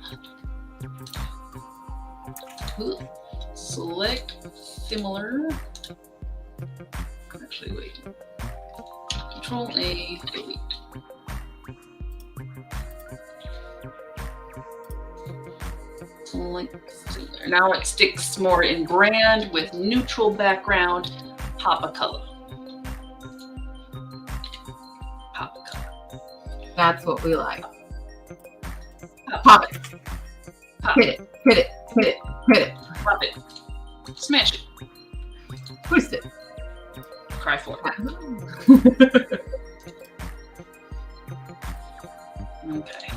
Select similar. Actually, wait. Control A, delete. Select similar. Now it sticks more in brand with neutral background. Pop a color. Pop a color. That's what we like. Pop it. Pop. Hit it. Hit it. Hit it. Hit it. Pop it. Smash it. Twist it. Cry for it. Okay.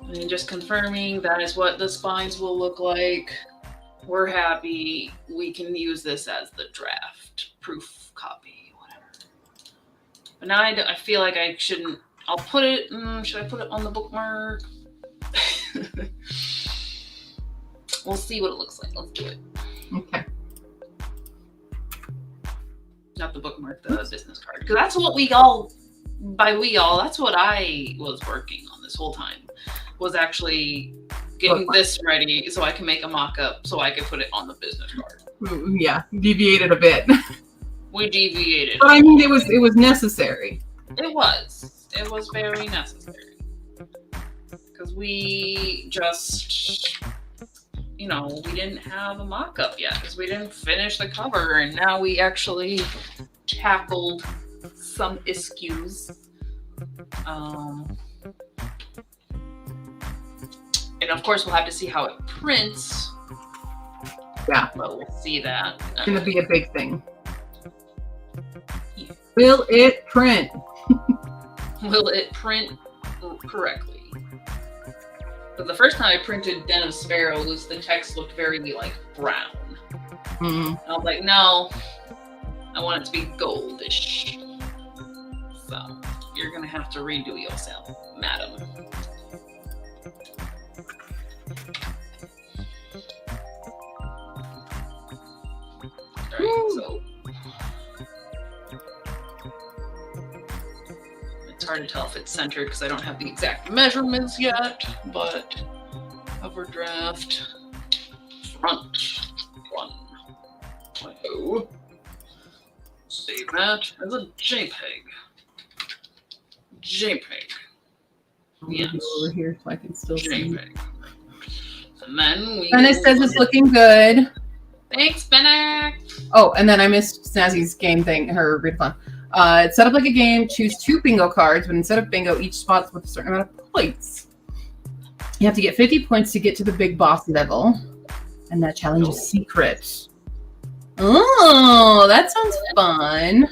And just confirming that is what the spines will look like. We're happy. We can use this as the draft proof copy, whatever. But now I feel like I shouldn't. I'll put it. Should I put it on the bookmark? We'll see what it looks like. Let's do it. Okay. Not the bookmark, the business card. Because that's what we all. By we all, that's what I was working on this whole time. Was actually getting this ready so I can make a mock-up so I can put it on the business card. Yeah, deviated a bit. We deviated. But I mean, it was necessary. It was very necessary. Because we just, we didn't have a mock-up yet because we didn't finish the cover, and now we actually tackled some issues. And of course, we'll have to see how it prints. Yeah. But we'll see that. It's going to be a big thing. Yeah. Will it print? Will it print correctly? But the first time I printed Den of Sparrows, the text looked very, brown. Mm-hmm. And I was like, no, I want it to be goldish. So, you're going to have to redo yourself, madam. Alright, so it's hard to tell if it's centered because I don't have the exact measurements yet, but cover draft front 1. Oh. Save that as a JPEG. JPEG. Yes. Over here so I can still see. JPEG. And then we. And it says it's looking good. Thanks, Benak. Oh, and then I missed Snazzy's game thing, her readathon. It's set up like a game. Choose 2 bingo cards, but instead of bingo, each spot's with a certain amount of points. You have to get 50 points to get to the big boss level, and that challenge is secret. Oh, that sounds fun.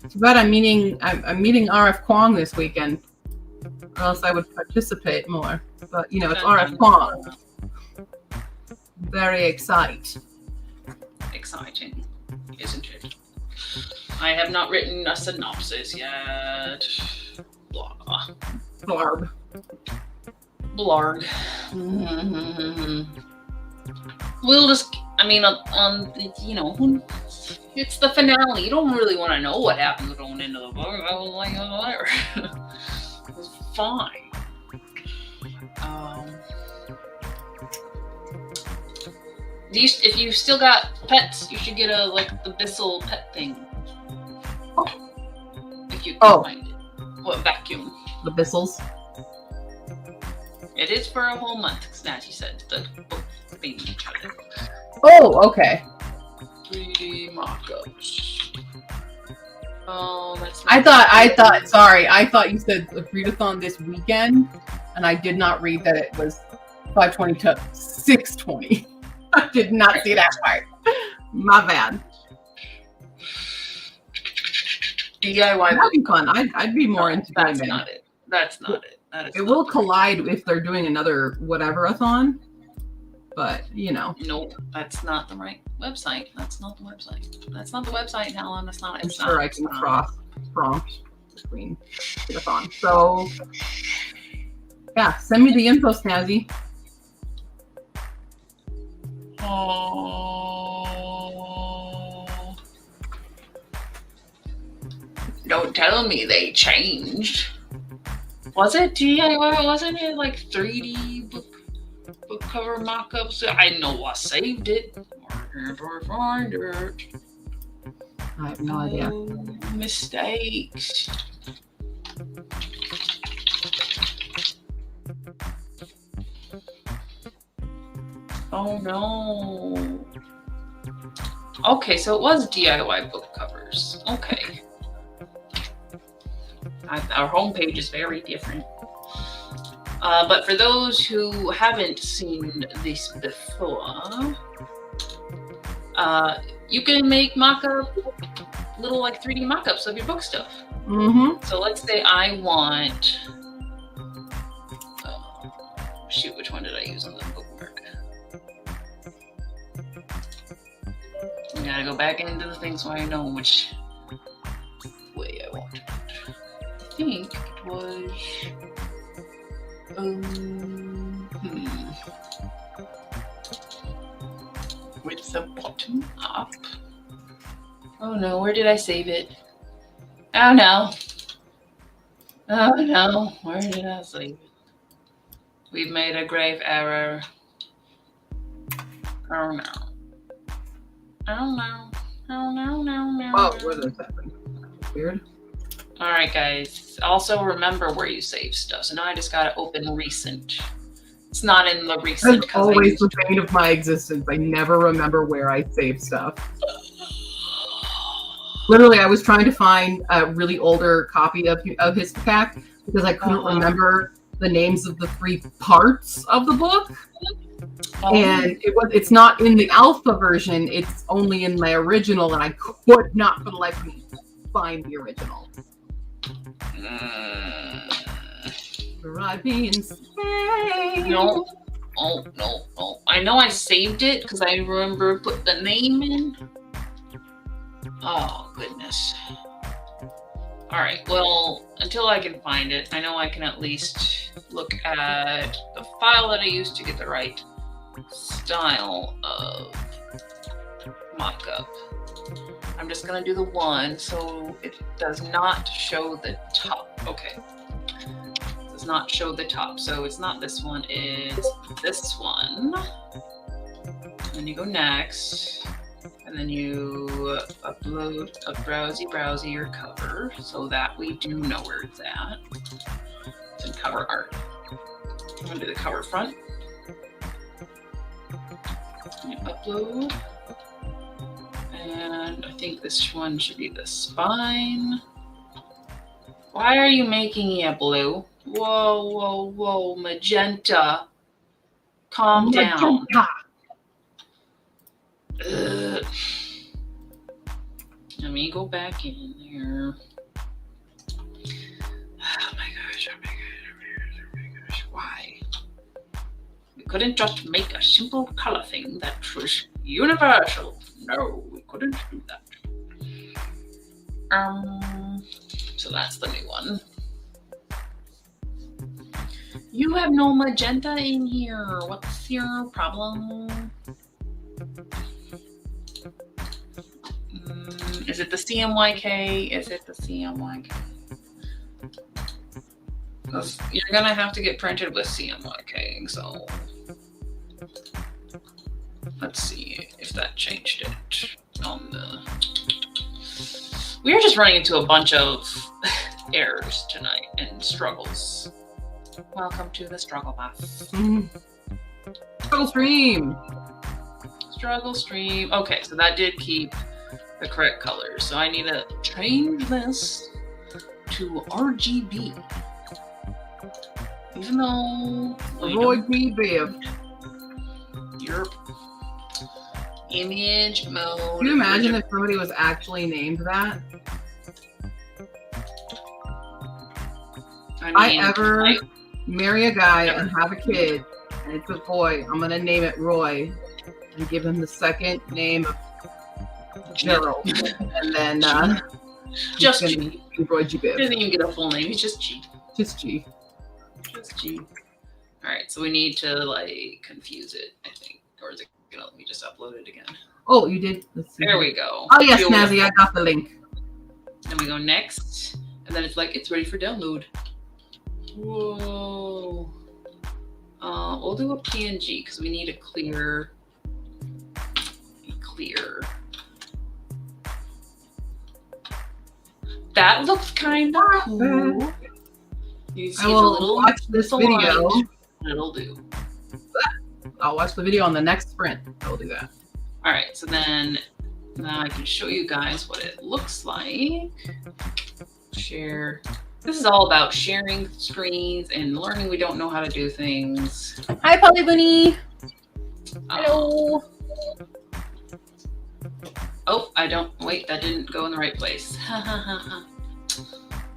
Too bad I'm meeting RF Kwong this weekend, or else I would participate more. But it's RF Kwong. Very exciting, isn't it? I have not written a synopsis yet. Blah. Blarb. Blarg. We'll just, it's the finale. You don't really want to know what happens going into the book. I was like, whatever. It was fine. If you still got pets, you should get the Bissell pet thing. Oh. If you can find it. What vacuum? The Bissels. It is for a whole month, Snatchy said. The book thing. Oh, okay. 3D mock-ups. Oh, that's. I thought you said a readathon this weekend, and I did not read that it was 520 to 620. I did not see that part. My bad. DIY. That'd be fun. I'd be more into doing That's that. not it. That's not it. That is it will collide if they're doing another whatever-a-thon, but Nope, that's not the right website. That's not the website. That's not the website, Helen. That's not. I'm sure I can cross prompt between readathon. So Yeah, send me the info, Snazzy. Oh. Don't tell me they changed. Was it DIY? Wasn't it like 3D book cover mock-ups? I know I saved it. Find it. I have no idea. Mistakes. Oh no. Okay, so it was DIY book covers. Okay. Our homepage is very different. But for those who haven't seen this before, you can make mock-up, little like 3D mock-ups of your book stuff. Mm-hmm. So let's say I want, shoot, which one did I use on the bookmark? I gotta go back into the thing so I know which way I want it. I think it was, with the bottom up. Oh no, where did I save it? Oh no. Oh no, where did I save it? We've made a grave error. Oh no. Oh no. Oh no, no, no. Oh, what is happening? Weird. Alright guys, also remember where you save stuff. So now I just gotta open recent. It's not in the recent. That's always the bane of my existence. I never remember where I save stuff. Literally, I was trying to find a really older copy of Histopack because I couldn't remember the names of the 3 parts of the book. And it's not in the alpha version, it's only in my original, and I could not for the life of me find the original. Drive me insane. No. Oh, no, no. I know I saved it because I remember put the name in. Oh, goodness. Alright, well, until I can find it, I know I can at least look at the file that I used to get the right style of mock-up. I'm just going to do the one so it does not show the top. Okay. It does not show the top. So it's not this one, it's this one. Then you go next. And then you upload a browsy your cover so that we do know where it's at. It's in cover art. I'm gonna do the cover front. And upload. And I think this one should be the spine. Why are you making it blue? Whoa, whoa, whoa, magenta. Calm down. Ugh. Let me go back in there. Oh my gosh, oh my gosh, oh my gosh, why? We couldn't just make a simple color thing that was universal. No, we couldn't do that. So that's the new one. You have no magenta in here. What's your problem? Is it the CMYK? Is it the CMYK? Because you're gonna have to get printed with CMYK, so let's see if that changed it on the. We are just running into a bunch of errors tonight and struggles. Welcome to the struggle bus. Struggle stream. Struggle stream. Okay, so that did keep the correct colors. So I need to change this to RGB. Even though Roy B. Biv. Your image mode. Can you imagine if somebody was actually named that? I marry a guy and have a kid, and it's a boy, I'm gonna name it Roy and give him the second name of Gerald, and then just G. Roy G. Biv. He doesn't even get a full name. He's just G. Just G. Just G. right, so we need to like confuse it, I think. Or is it gonna let me just upload it again? Oh, you did. Let's see. There we go. Oh yes, Snazzy, I got the link. Then we go next, and then it's like it's ready for download. Whoa. We'll do a PNG because we need a clear. That looks kind of cool. You see I will the little watch this video. It'll do. I'll watch the video on the next sprint. I'll do that. All right, so then now I can show you guys what it looks like. Share. This is all about sharing screens and learning we don't know how to do things. Hi, Polly Bunny. Hello. Oh, I don't. Wait, that didn't go in the right place.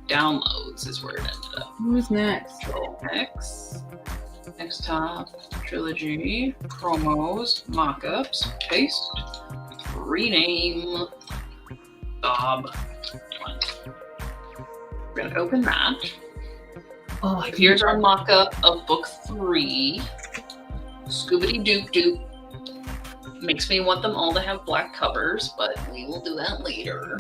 Downloads is where it ended up. Who's next? Control X. Desktop. Trilogy. Promos. Mockups. Paste. Rename. Bob. We're going to open that. Oh, Here's our mock-up of book 3. Scoobity Doop Doop. Makes me want them all to have black covers, but we will do that later.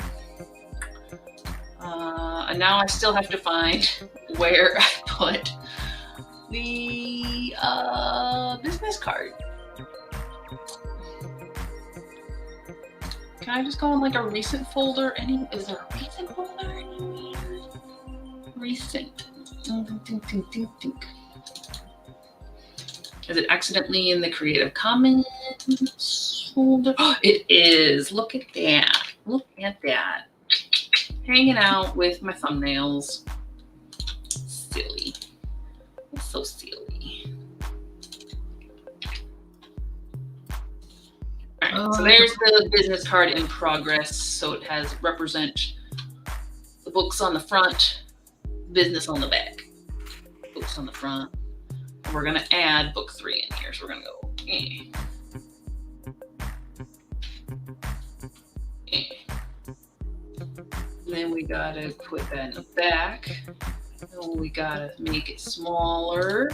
And now I still have to find where I put the business card. Can I just go in like a recent folder? Is there a recent folder anywhere? Recent. Is it accidentally in the Creative Commons folder? Oh, it is. Look at that. Look at that. Hanging out with my thumbnails. Silly. It's so silly. All right, so there's the business card in progress. So it has represent the books on the front, business on the back. Books on the front. And we're going to add book 3 in here. So we're going to go, Then we got to put that in the back. And we got to make it smaller.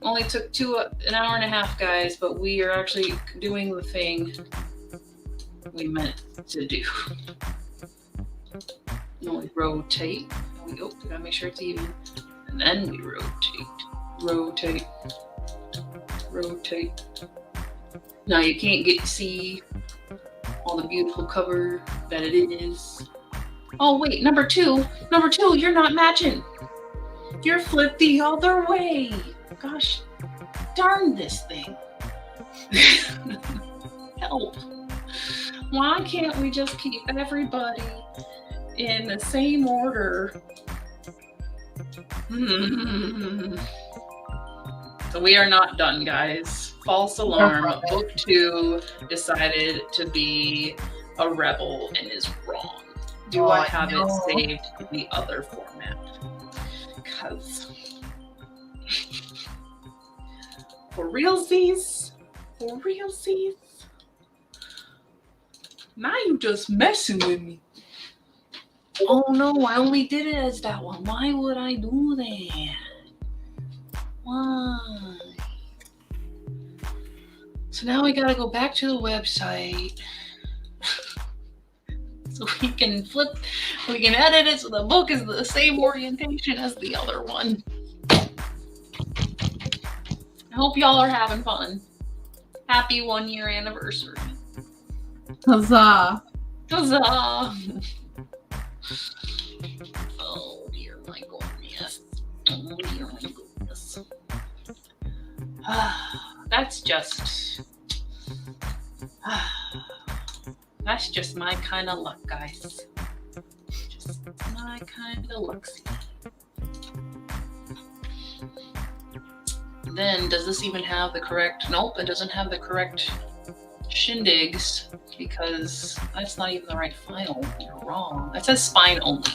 Only took an hour and a half, guys, but we are actually doing the thing we meant to do. And we rotate. We gotta make sure it's even. And then we rotate. Now you can't see all the beautiful cover that it is. Oh wait, number two, you're not matching. You're flipped the other way. Gosh, darn this thing. Help. Why can't we just keep everybody in the same order? So we are not done, guys. False alarm. Book 2 decided to be a rebel and is wrong. Do I have it saved in the other format? Because for realsies. Now you just messing with me. Oh no, I only did it as that one. Why would I do that? Why? So now we gotta go back to the website. So we can edit it so the book is the same orientation as the other one. I hope y'all are having fun. Happy 1-year anniversary. Huzzah. Huzzah. Oh dear my goodness. Oh dear my goodness. That's just my kind of luck, guys. Just my kind of luck. Then, does this even have the correct? Nope, it doesn't have the correct shindigs because that's not even the right file. You're wrong. It says spine only.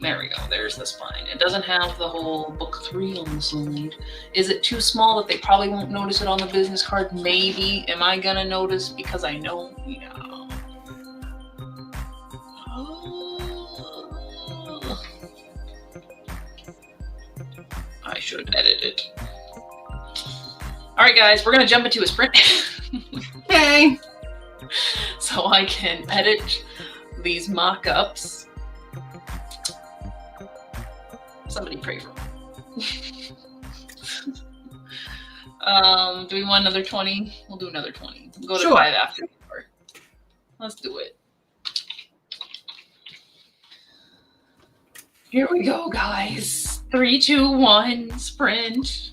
There we go. There's the spine. It doesn't have the whole book 3 on the side. Is it too small that they probably won't notice it on the business card? Maybe. Am I gonna notice because I know? No. Oh. I should edit it. All right, guys, we're gonna jump into a sprint. Okay. So I can edit these mock-ups. Somebody pray for me. Do we want another 20? We'll do another 20. We'll go to Sure. 5 after. Let's do it. Here we go, guys. 3, 2, 1, sprint.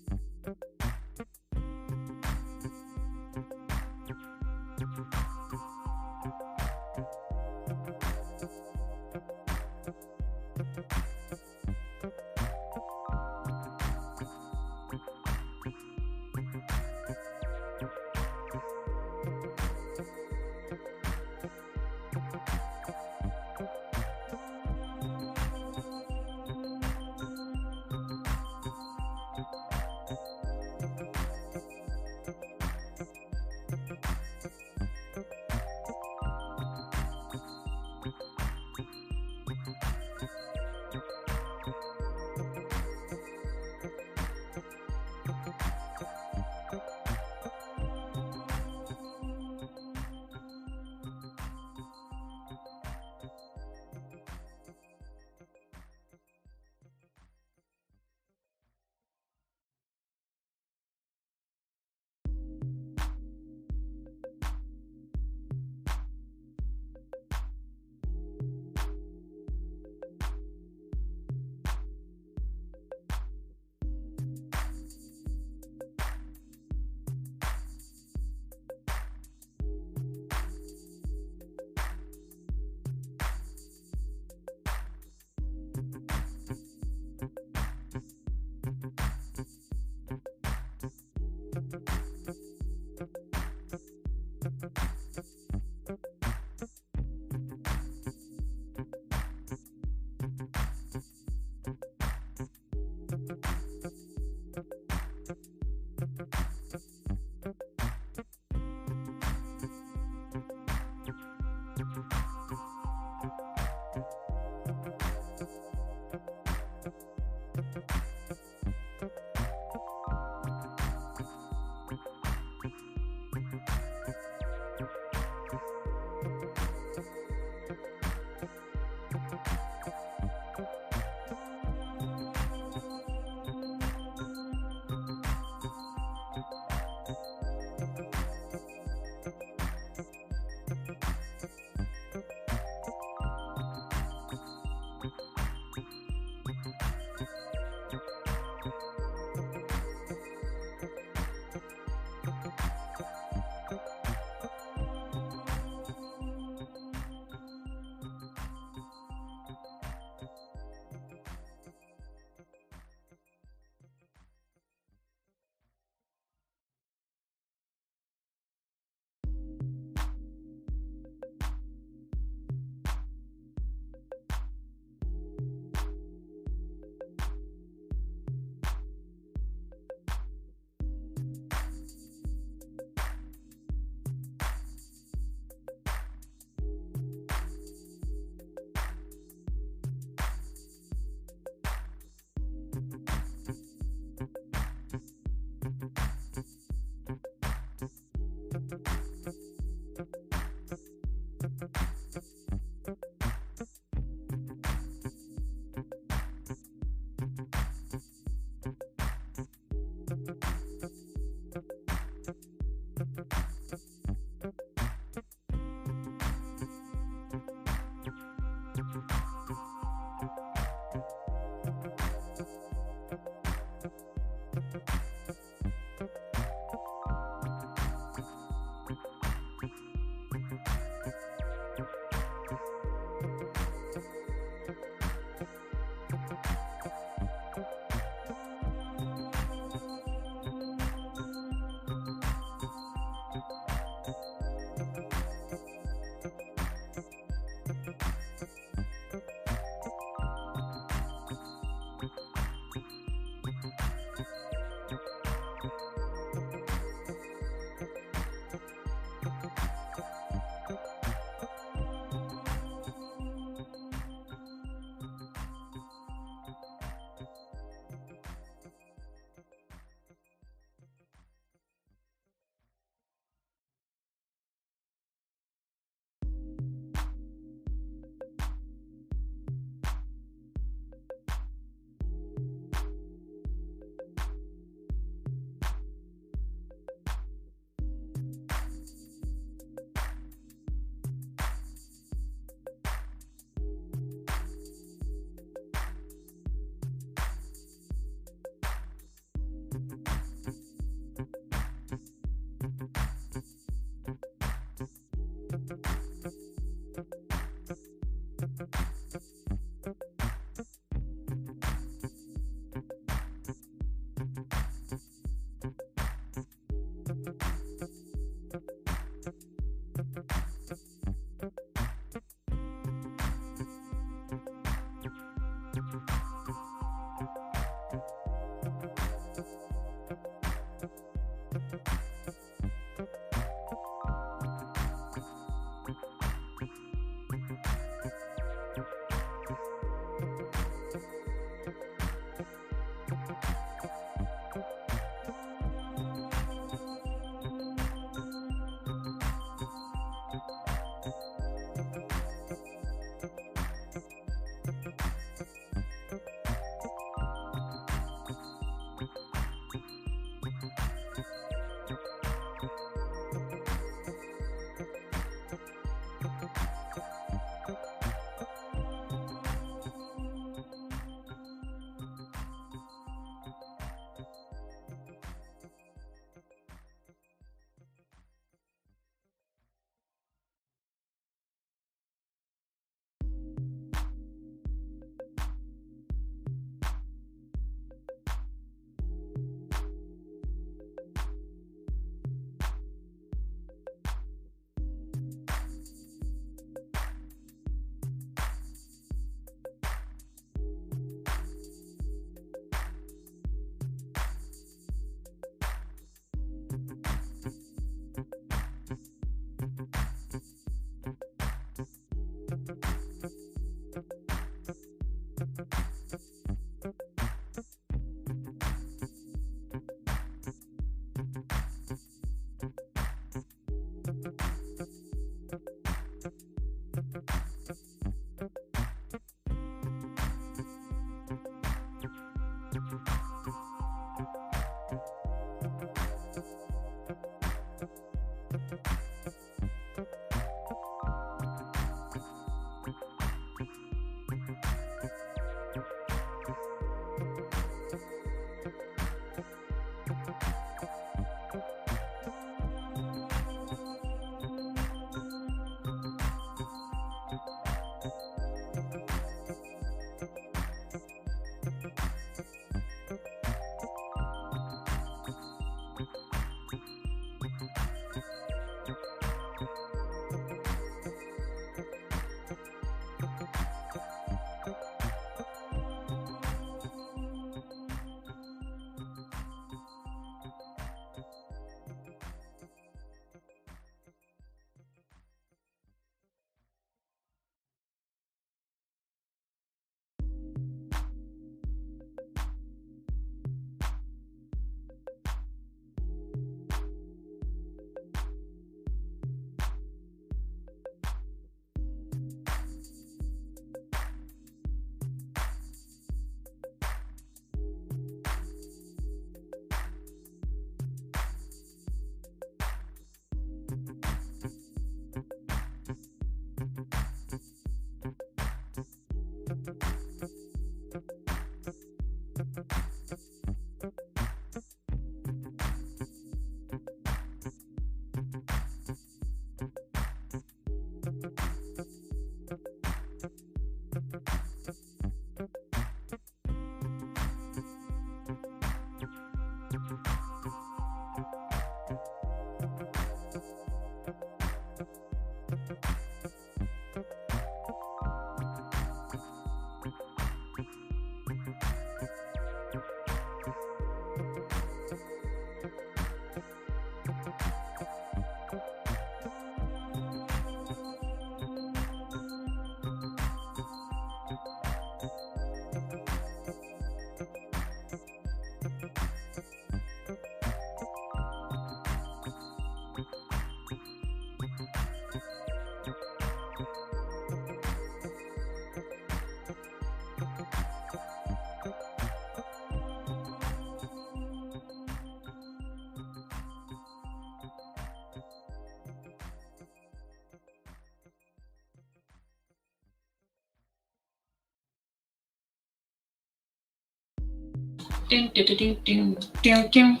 Dun, dun, dun, dun, dun, dun, dun.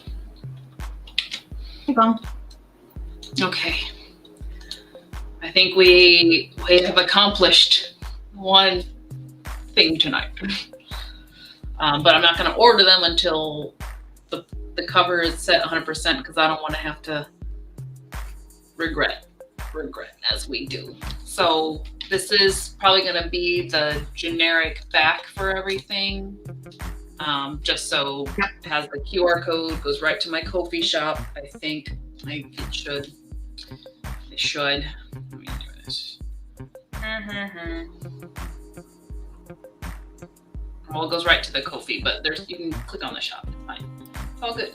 Keep on. Okay. I think we have accomplished one thing tonight. But I'm not going to order them until the cover is set 100% because I don't want to have to regret as we do. So this is probably going to be the generic back for everything. Just so it has the QR code, goes right to my Ko-fi shop. I think it should. It should. Let me do this. Well, it goes right to the Ko-fi, but you can click on the shop. It's fine. It's all good.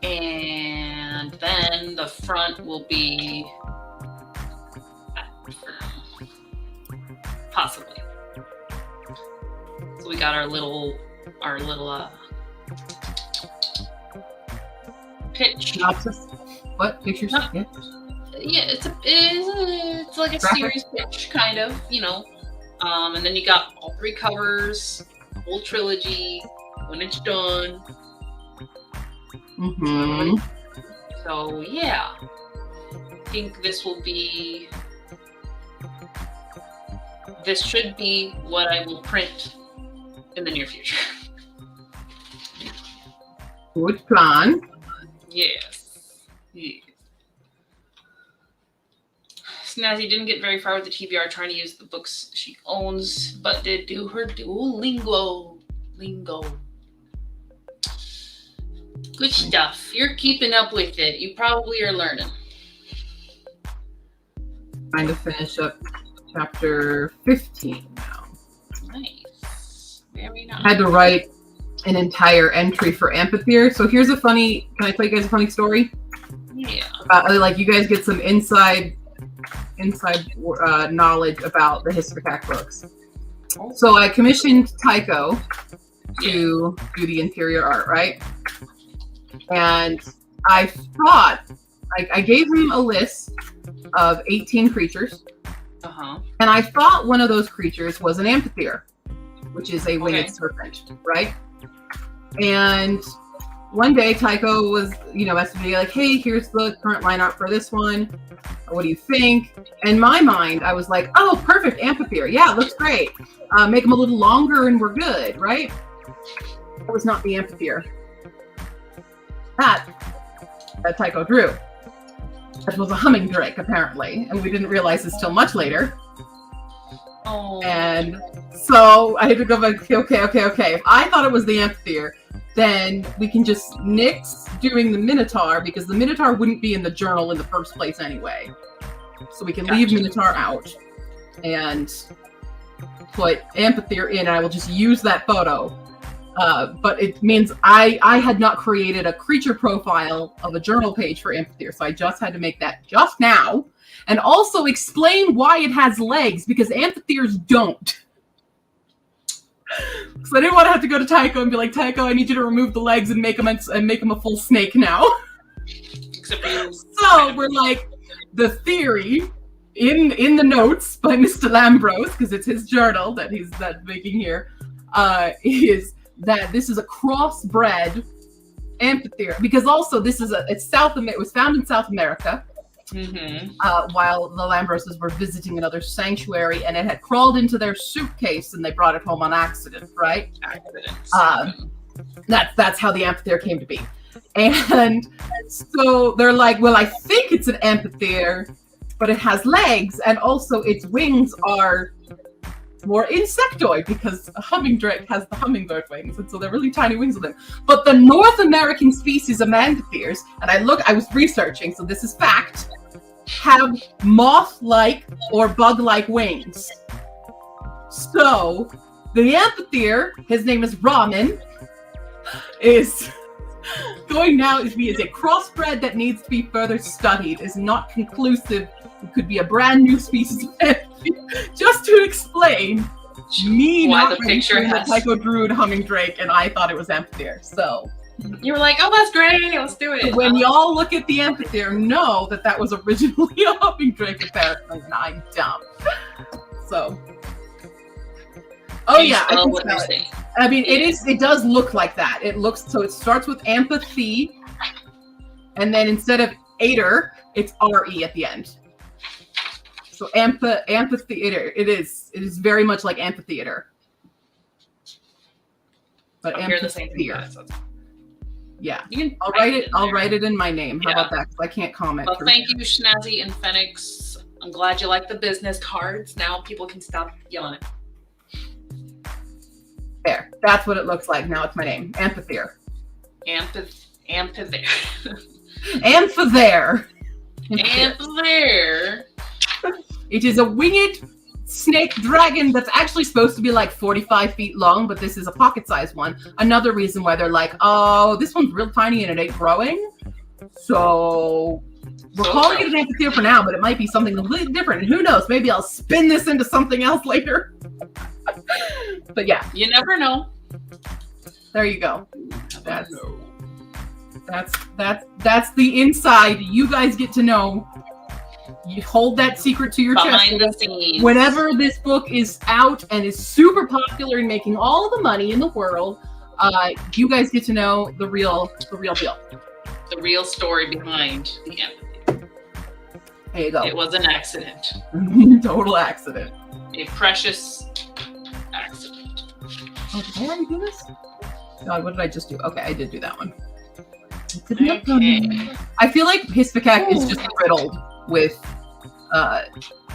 And then the front will be possibly. So we got our little pitch. Synopsis. What pictures? Yeah. Yeah, it's like a Graphic. series pitch, kind of, and then you got all 3 covers, the whole trilogy when it's done. Mm-hmm. So yeah, I think this should be what I will print in the near future. Good plan. Yes. Snazzy didn't get very far with the TBR trying to use the books she owns, but did do her Duolingo lingo. Good stuff. You're keeping up with it. You probably are learning. Trying to finish up chapter 15 now. Nice. Very nice. I had to write an entire entry for Amphitheater. So here's can I tell you guys a funny story? Yeah. Like you guys get some inside knowledge about the Histopack books. So I commissioned Tycho to do the interior art, right? And I thought, I gave him a list of 18 creatures. And I thought one of those creatures was an Amphitheater, which is a winged serpent, right? And one day Tycho was, asked me like, hey, here's the current lineup for this one. What do you think? In my mind, I was like, oh, perfect, Amphitheater. Yeah, looks great. Make them a little longer and we're good, right? That was not the Amphitheater that Tycho drew. That was a humming drake, apparently, and we didn't realize this till much later. Oh. And so I had to go back, okay. If I thought it was the Amphitheater, then we can just nix doing the Minotaur, because the Minotaur wouldn't be in the journal in the first place anyway. So we can leave Minotaur out and put Amphitheater in, and I will just use that photo. But it means I had not created a creature profile of a journal page for Amphitheater, so I just had to make that just now. And also explain why it has legs, because Amphitheaters don't. So I didn't want to have to go to Tycho and be like, Tycho, I need you to remove the legs and make him a full snake now. Except for you. So we're like, the theory in the notes by Mr. Lambros, because it's his journal that he's making here, is that this is a crossbred Amphitheater, because also this is it was found in South America. While the Lambroses were visiting another sanctuary, and it had crawled into their suitcase and they brought it home on accident, right? That's how the Amphitheater came to be. And so they're like, well, I think it's an Amphitheater, but it has legs, and also its wings are more insectoid, because a hummingdrake has the hummingbird wings, and so they're really tiny wings of them. But the North American species of Amphitheaters, and I was researching, so this is fact, have moth-like or bug-like wings. So the Amphitheater, his name is Ramen, is going now is a crossbred that needs to be further studied, is not conclusive. It could be a brand new species of Amphitheater. Just to explain me why not the picture has Tycho Druid hummingdrake, and I thought it was Amphitheater. So you were like, oh, that's great, let's do it. when y'all look at the Amphitheater, know that was originally a hummingdrake, apparently, and I'm dumb. So. Oh Can you yeah, I spell can what spell you're it. saying? I mean, it does look like that. It looks so. It starts with empathy, and then instead of ater, it's re at the end. So amphitheater. It is very much like amphitheater. But I'm hearing the same thing. amphitheater. Yeah. You can I'll type write it it. in I'll there. write it in my name. How Yeah. about that? Because I can't comment. Well, through thank here. you, Schnazzy and Phoenix. I'm glad you like the business cards. Now people can stop yelling it. There. That's what it looks like. Now it's my name. Amphitheater. Amphitheater. Amphitheater. Amphitheater. It is a winged snake dragon that's actually supposed to be like 45 feet long, but this is a pocket-sized one. Another reason why they're like, oh, this one's real tiny and it ain't growing. So we're calling it an amphitheater for now, but it might be something completely different. And who knows? Maybe I'll spin this into something else later. But yeah, You never know. there you go. That's the inside. You guys get to know. You hold that secret to your Behind chest. the scenes. Whenever this book is out and is super popular and making all the money in the world, you guys get to know the real deal. The real story behind the amphitheater. There you go. It was an accident. Total accident. A precious accident. Oh, did I already do this? God, what did I just do? Okay, I did do that one. I couldn't have done Okay. that. I feel like Hispakak is just riddled with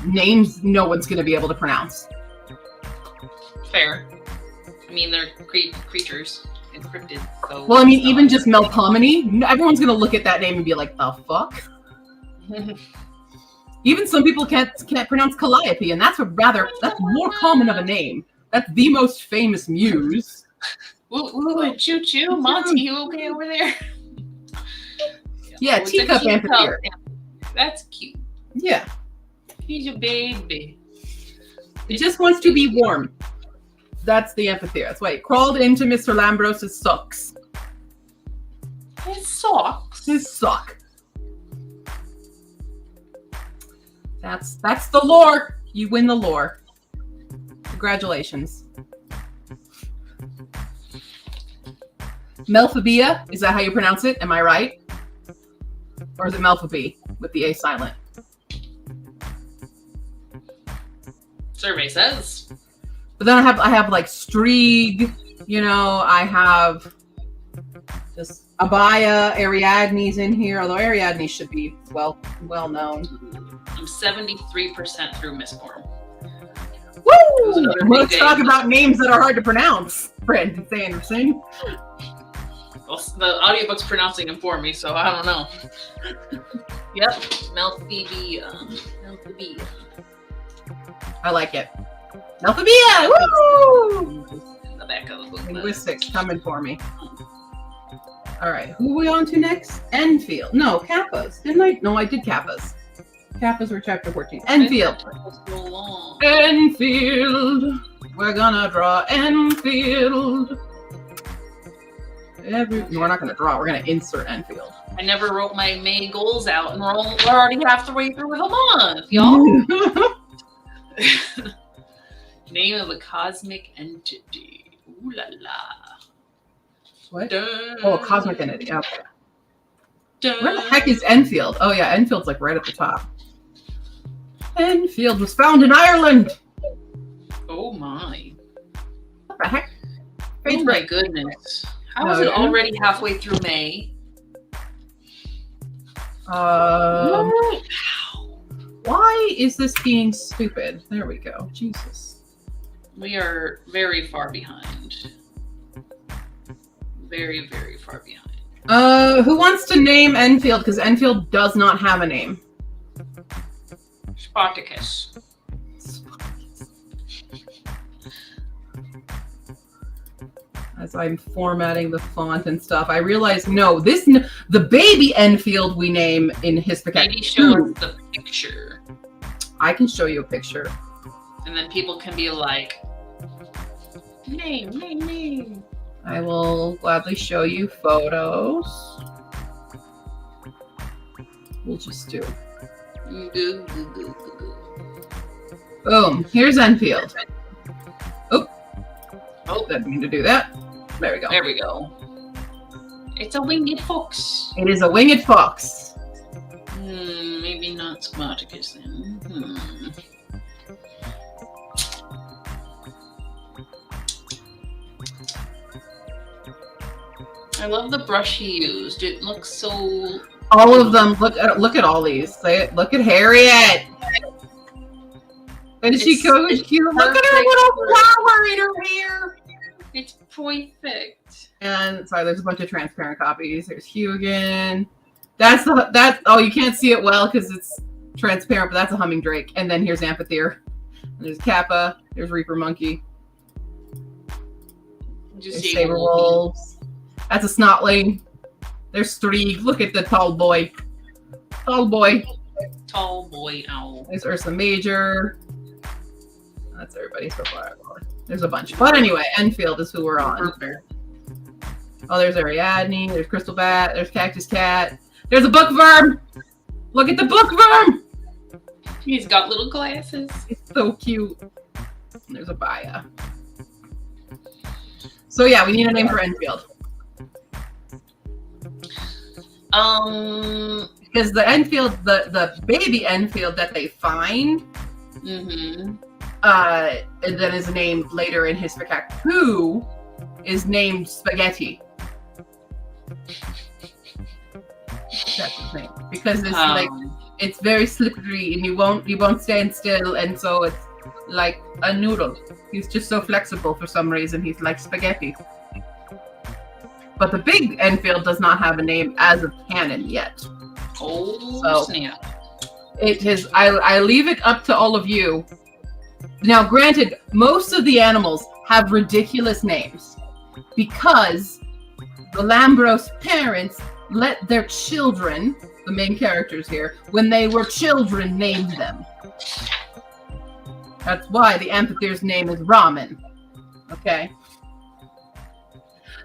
names no one's going to be able to pronounce. Fair. I mean, they're creatures encrypted. So Well, I mean, even just Melpomene, everyone's going to look at that name and be like, the fuck? Even some people can't pronounce Calliope, and that's more common of a name. That's the most famous muse. Ooh, choo choo, Monty, you okay over there? Yeah, Oh, it's a teacup teacup amphitheater. That's cute. Yeah, He's a baby. it just wants to be warm. That's the amphitheater. That's why it crawled into Mr. Lambrose's socks. It sucks. His sock. That's the lore. You win the lore. Congratulations. Melphobia, is that how you pronounce it? Am I right? Or is it Melphobie with the A silent? Survey says. But then I have like Strieg, I have just Abaya, Ariadne's in here, although Ariadne should be well known. I'm 73% through Mistborn. Woo! another Let's big talk day. about names that are hard to pronounce, Brandon Sanderson. Well, the audiobook's pronouncing them for me, so I don't know. Yep, Melphobia. I like it. Melphobia! Woo! In the back of the book. Linguistics coming for me. All right, who are we on to next? Enfield. No, Kappas. Didn't I? No, I did Kappas. Kappas were chapter 14. Enfield. So long. Enfield. We're gonna draw Enfield. No, we're not gonna draw. We're gonna insert Enfield. I never wrote my May goals out, and we're already half the way through the month, y'all. Name of a cosmic entity. Ooh la la. What? Dun, Oh, cosmic entity. Okay. dun. Where the heck is Enfield? Oh yeah, Enfield's like right at the top. Enfield was found in Ireland. Oh my. What the heck? Oh my goodness. How is No, it yeah. already halfway through May? Why is this being stupid? There we go. Jesus. We are very far behind. Very, very far behind. Who wants to name Enfield? Because Enfield does not have a name. Spartacus. As I'm formatting the font and stuff, I realize the baby Enfield we name in Hispakak. Maybe show us the picture. I can show you a picture. And then people can be like, name. I will gladly show you photos. We'll just do. Boom. Here's Enfield. Oh, Didn't mean to do that. There we go. there we go. It's a winged fox. It is a winged fox. Maybe not Smarticus then. I love the brush he used. It looks so. All of them. Look at all these. Look at Harriet. And she goes cute. Look at her little flower in her hair. It's perfect. And sorry, there's a bunch of transparent copies. There's Hugh again. Oh, you can't see it well because it's transparent, but that's a humming drake. And then here's Amphitheater. There's Kappa. There's Reaper Monkey. There's Saber Wolves. That's a Snotling. There's Strieg. Look at the tall boy. Tall boy. Tall boy owl. There's Ursa Major. That's everybody so far. There's a bunch. But anyway, Enfield is who we're on. Oh, there's Ariadne. There's Crystal Bat. There's Cactus Cat. There's a bookworm. Look at the bookworm. He's got little glasses. It's so cute. And there's a Baya. So yeah, we need a name for Enfield. Because the Enfield, the baby Enfield that they find, and then is named later in his spectacular, who is named Spaghetti. That's his name. Because it's like it's very slippery and you won't stand still, and so it's like a noodle. He's just so flexible for some reason. He's like spaghetti. But the big Enfield does not have a name as of canon yet. Oh, so snap. It is. I leave it up to all of you. Now, granted, most of the animals have ridiculous names because the Lambros parents let their children, the main characters here, when they were children, named them. That's why the Amphitheater's name is Ramen. Okay?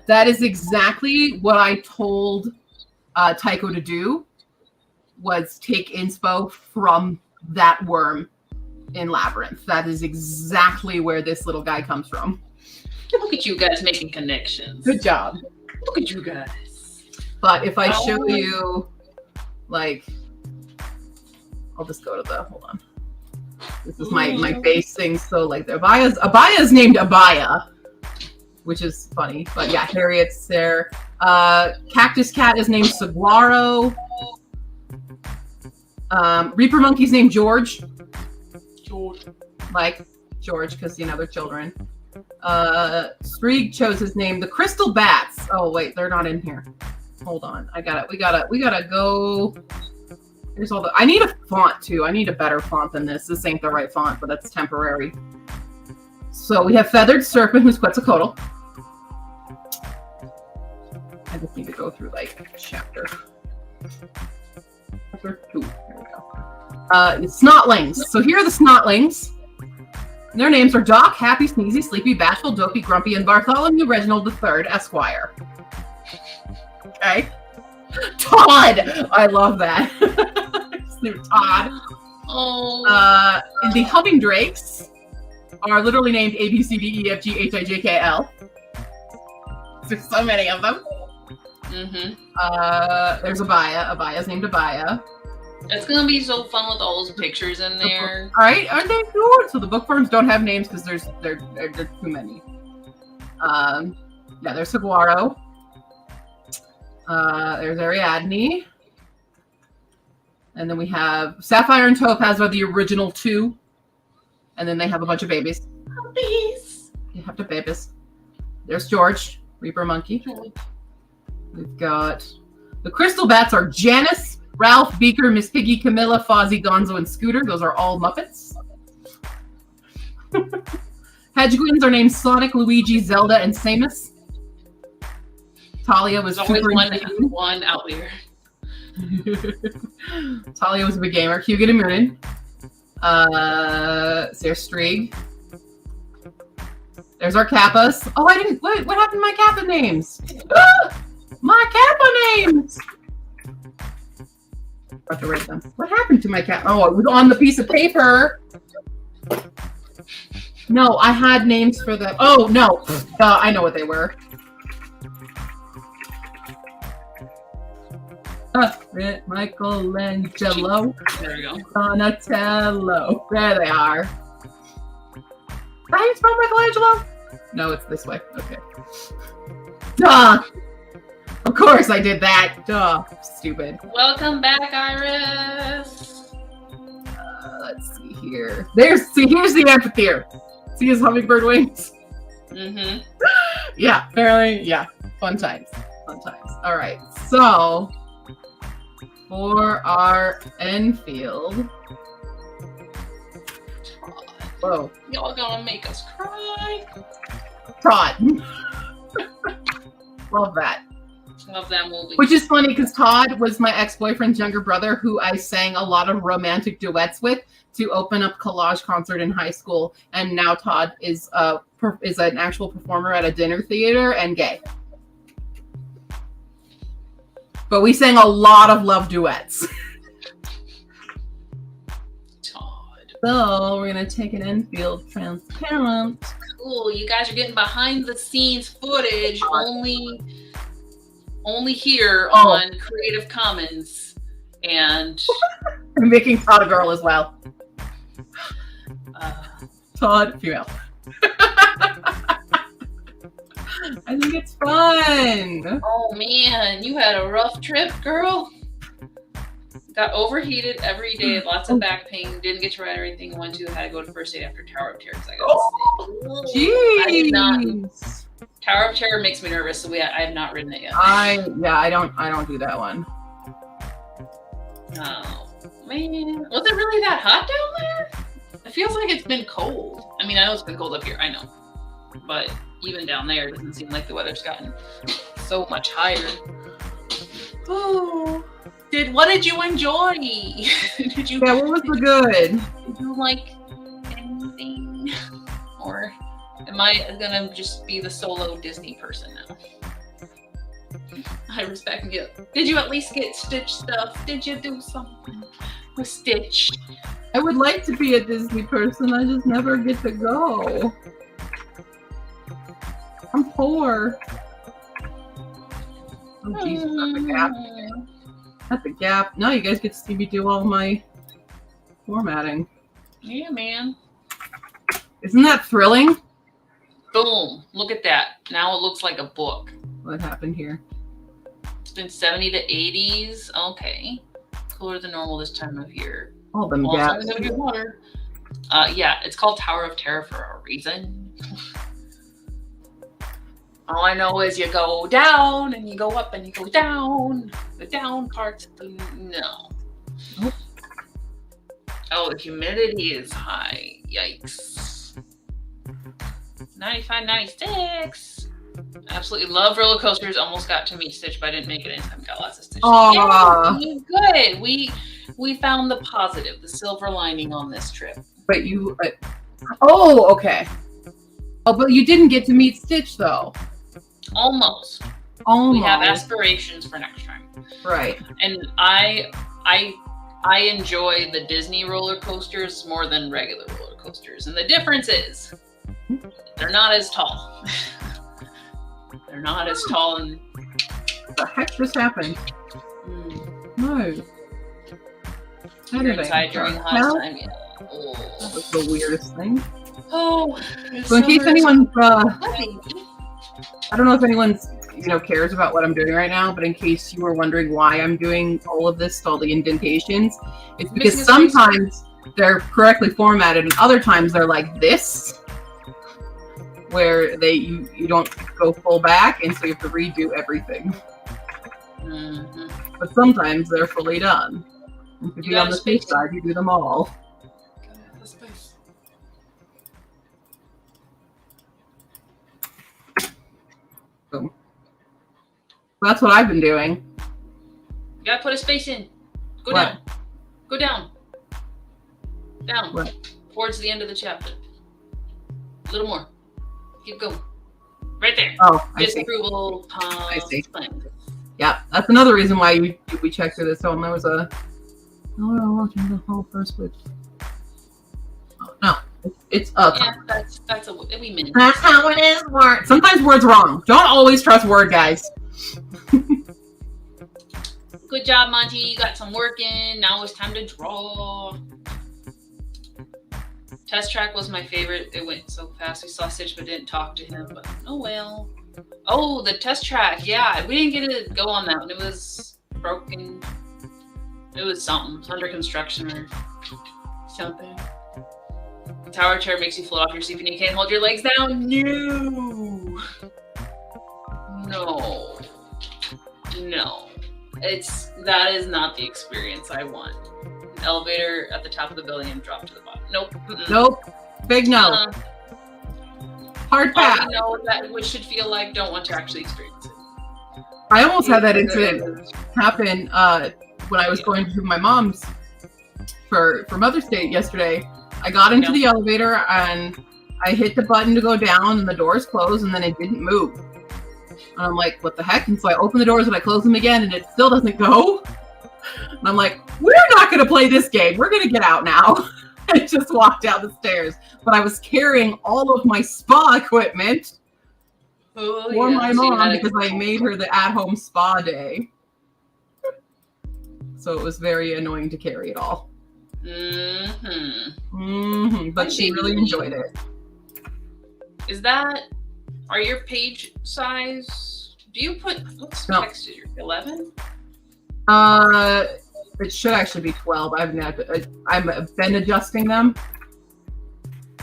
That is exactly what I told Tycho to do, was take inspo from that worm in Labyrinth. That is exactly where this little guy comes from. Look at you guys making connections. Good job. Look at you guys. But if I show you, like, I'll just go to the, hold on. This is my base thing. So like Abaya's named Abaya, which is funny. But yeah, Harriet's there. Cactus Cat is named Saguaro. Reaper Monkey's named George. Like George, because you know they're children. Strieg chose his name. The Crystal Bats. Oh wait, they're not in here. Hold on. We gotta go. Here's all the. I need a font too. I need a better font than this. This ain't the right font, but that's temporary. So we have Feathered Serpent, who's Quetzalcoatl. I just need to go through like chapter 2. Here we go. Snotlings. So here are the Snotlings. Their names are Doc, Happy, Sneezy, Sleepy, Bashful, Dopey, Grumpy, and Bartholomew Reginald III, Esquire. Okay. Todd! I love that. His name is Todd. Oh. The Humming Drakes are literally named A, B, C, D, E, F, G, H, I, J, K, L. There's so many of them. There's Abaya. Abaya's named Abaya. It's gonna be so fun with all those pictures in there. All right, aren't they cool? So the bookworms don't have names because there's too many. Yeah, there's Saguaro. There's Ariadne. And then we have Sapphire and Topaz are the original 2. And then they have a bunch of babies. Puppies. You have to babies. There's George, Reaper Monkey. We've got the Crystal Bats are Janice, Ralph, Beaker, Miss Piggy, Camilla, Fozzie, Gonzo, and Scooter. Those are all Muppets. Hedgewins are named Sonic, Luigi, Zelda, and Samus. Talia was super one out there. Talia was a big gamer. Hugo and Moonin. There's Strieg. There's our Kappas. Oh, I didn't. What happened to my Kappa names? My Kappa names! I have to write them. What happened to my Kappa? Oh, it was on the piece of paper. No, I had names for them. Oh, no. I know what they were. Michelangelo. There we go. Donatello. There they are. Did I spell Michelangelo? No, it's this way. Okay. Duh. Of course I did that. Duh. Stupid. Welcome back, Iris. Let's see here. Here's the amphitheater. See his hummingbird wings? Mm-hmm. Yeah, apparently, yeah. Fun times. All right, so for our Enfield. Whoa. Y'all gonna make us cry. Todd. Love that. Love that movie. Which is funny because Todd was my ex-boyfriend's younger brother who I sang a lot of romantic duets with to open up collage concert in high school. And now Todd is an actual performer at a dinner theater and gay. But we sang a lot of love duets. Todd. So we're going to take an Enfield transparent. Cool. You guys are getting behind the scenes footage only here on Creative Commons. And I'm making Todd a girl as well. Todd, female. I think it's fun. Oh man, you had a rough trip, girl. Got overheated every day, lots of back pain, didn't get to ride everything I wanted to, had to go to first aid after Tower of Terror because I got sick. Jeez. I did not. Tower of Terror makes me nervous, so I have not ridden it yet. I don't do that one. Oh man, was it really that hot down there? It feels like it's been cold. I mean, I know it's been cold up here, I know, but even down there, it doesn't seem like the weather's gotten so much higher. Oh, what did you enjoy? Yeah, what was the good? Did you like anything, or am I gonna just be the solo Disney person now? I respect you. Did you at least get Stitch stuff? Did you do something with Stitch? I would like to be a Disney person. I just never get to go. I'm poor. Oh, Jesus, not the gap. Not the gap. No, you guys get to see me do all my formatting. Yeah, man. Isn't that thrilling? Boom. Look at that. Now it looks like a book. What happened here? It's been 70 to 80s. Okay. Cooler than normal this time of year. All them Also, gaps. I'm gonna get water. Yeah, it's called Tower of Terror for a reason. All I know is you go down and you go up and you go down. The down part's no. Nope. Oh, the humidity is high. Yikes. 95, 96. Absolutely love roller coasters. Almost got to meet Stitch, but I didn't make it in time. Got lots of Stitch. Aww. Yeah, good. We found the positive, the silver lining on this trip. But you... oh, okay. Oh, but you didn't get to meet Stitch, though. Almost. Almost. We have aspirations for next time. Right. And I enjoy the Disney roller coasters more than regular roller coasters. And the difference is they're not as tall. They're not as tall and What the heck just happened? No. How did inside during I? hot time. Yeah. That Oh. was the weirdest thing. Oh. So in case anyone's, Baby. I don't know if anyone's, cares about what I'm doing right now, but in case you were wondering why I'm doing all of this, all the indentations, it's because Missing a sometimes they're correctly formatted and other times they're like this, where you don't go full back, and so you have to redo everything. Mm-hmm. But sometimes they're fully done. And to You be on got the a space. safe side, you do them all. Boom. That's what I've been doing. You gotta put a space in. Go What? down. Go down. Down. What? Towards the end of the chapter. A little more. Keep going. Right there. Oh, I see. Disapproval. I see. Plan. Yeah, that's another reason why we checked through this film. There was a... Oh, I'm watching the whole first week. Oh, no. It's Yeah, that's a we mean. That's how it is. Word. Sometimes words wrong. Don't always trust word, guys. Good job, Monty. You got some work in. Now it's time to draw. Test track was my favorite. It went so fast. We saw Stitch but didn't talk to him. But oh well. Oh, the test track. Yeah, we didn't get to go on that one. It was broken. It was something. It was under construction or something. The tower chair makes you float off your seat and you can't hold your legs down. No. No. That is not the experience I want. An elevator at the top of the building and drop to the bottom. Nope. Mm-mm. Nope. Big no. Hard pass. I know that what should feel like. Don't want to actually experience it. I almost had that incident happen when I was going to my mom's for Mother's Day yesterday. I got into the elevator and I hit the button to go down and the doors closed and then it didn't move. And I'm like, what the heck? And so I open the doors and I close them again and it still doesn't go. And I'm like, we're not going to play this game. We're going to get out now. I just walked down the stairs. But I was carrying all of my spa equipment for my mom because I made her the at-home spa day. So it was very annoying to carry it all. But she really enjoyed it. Are your page size? Do you put what's text is your 11? It should actually be 12. I've been adjusting them,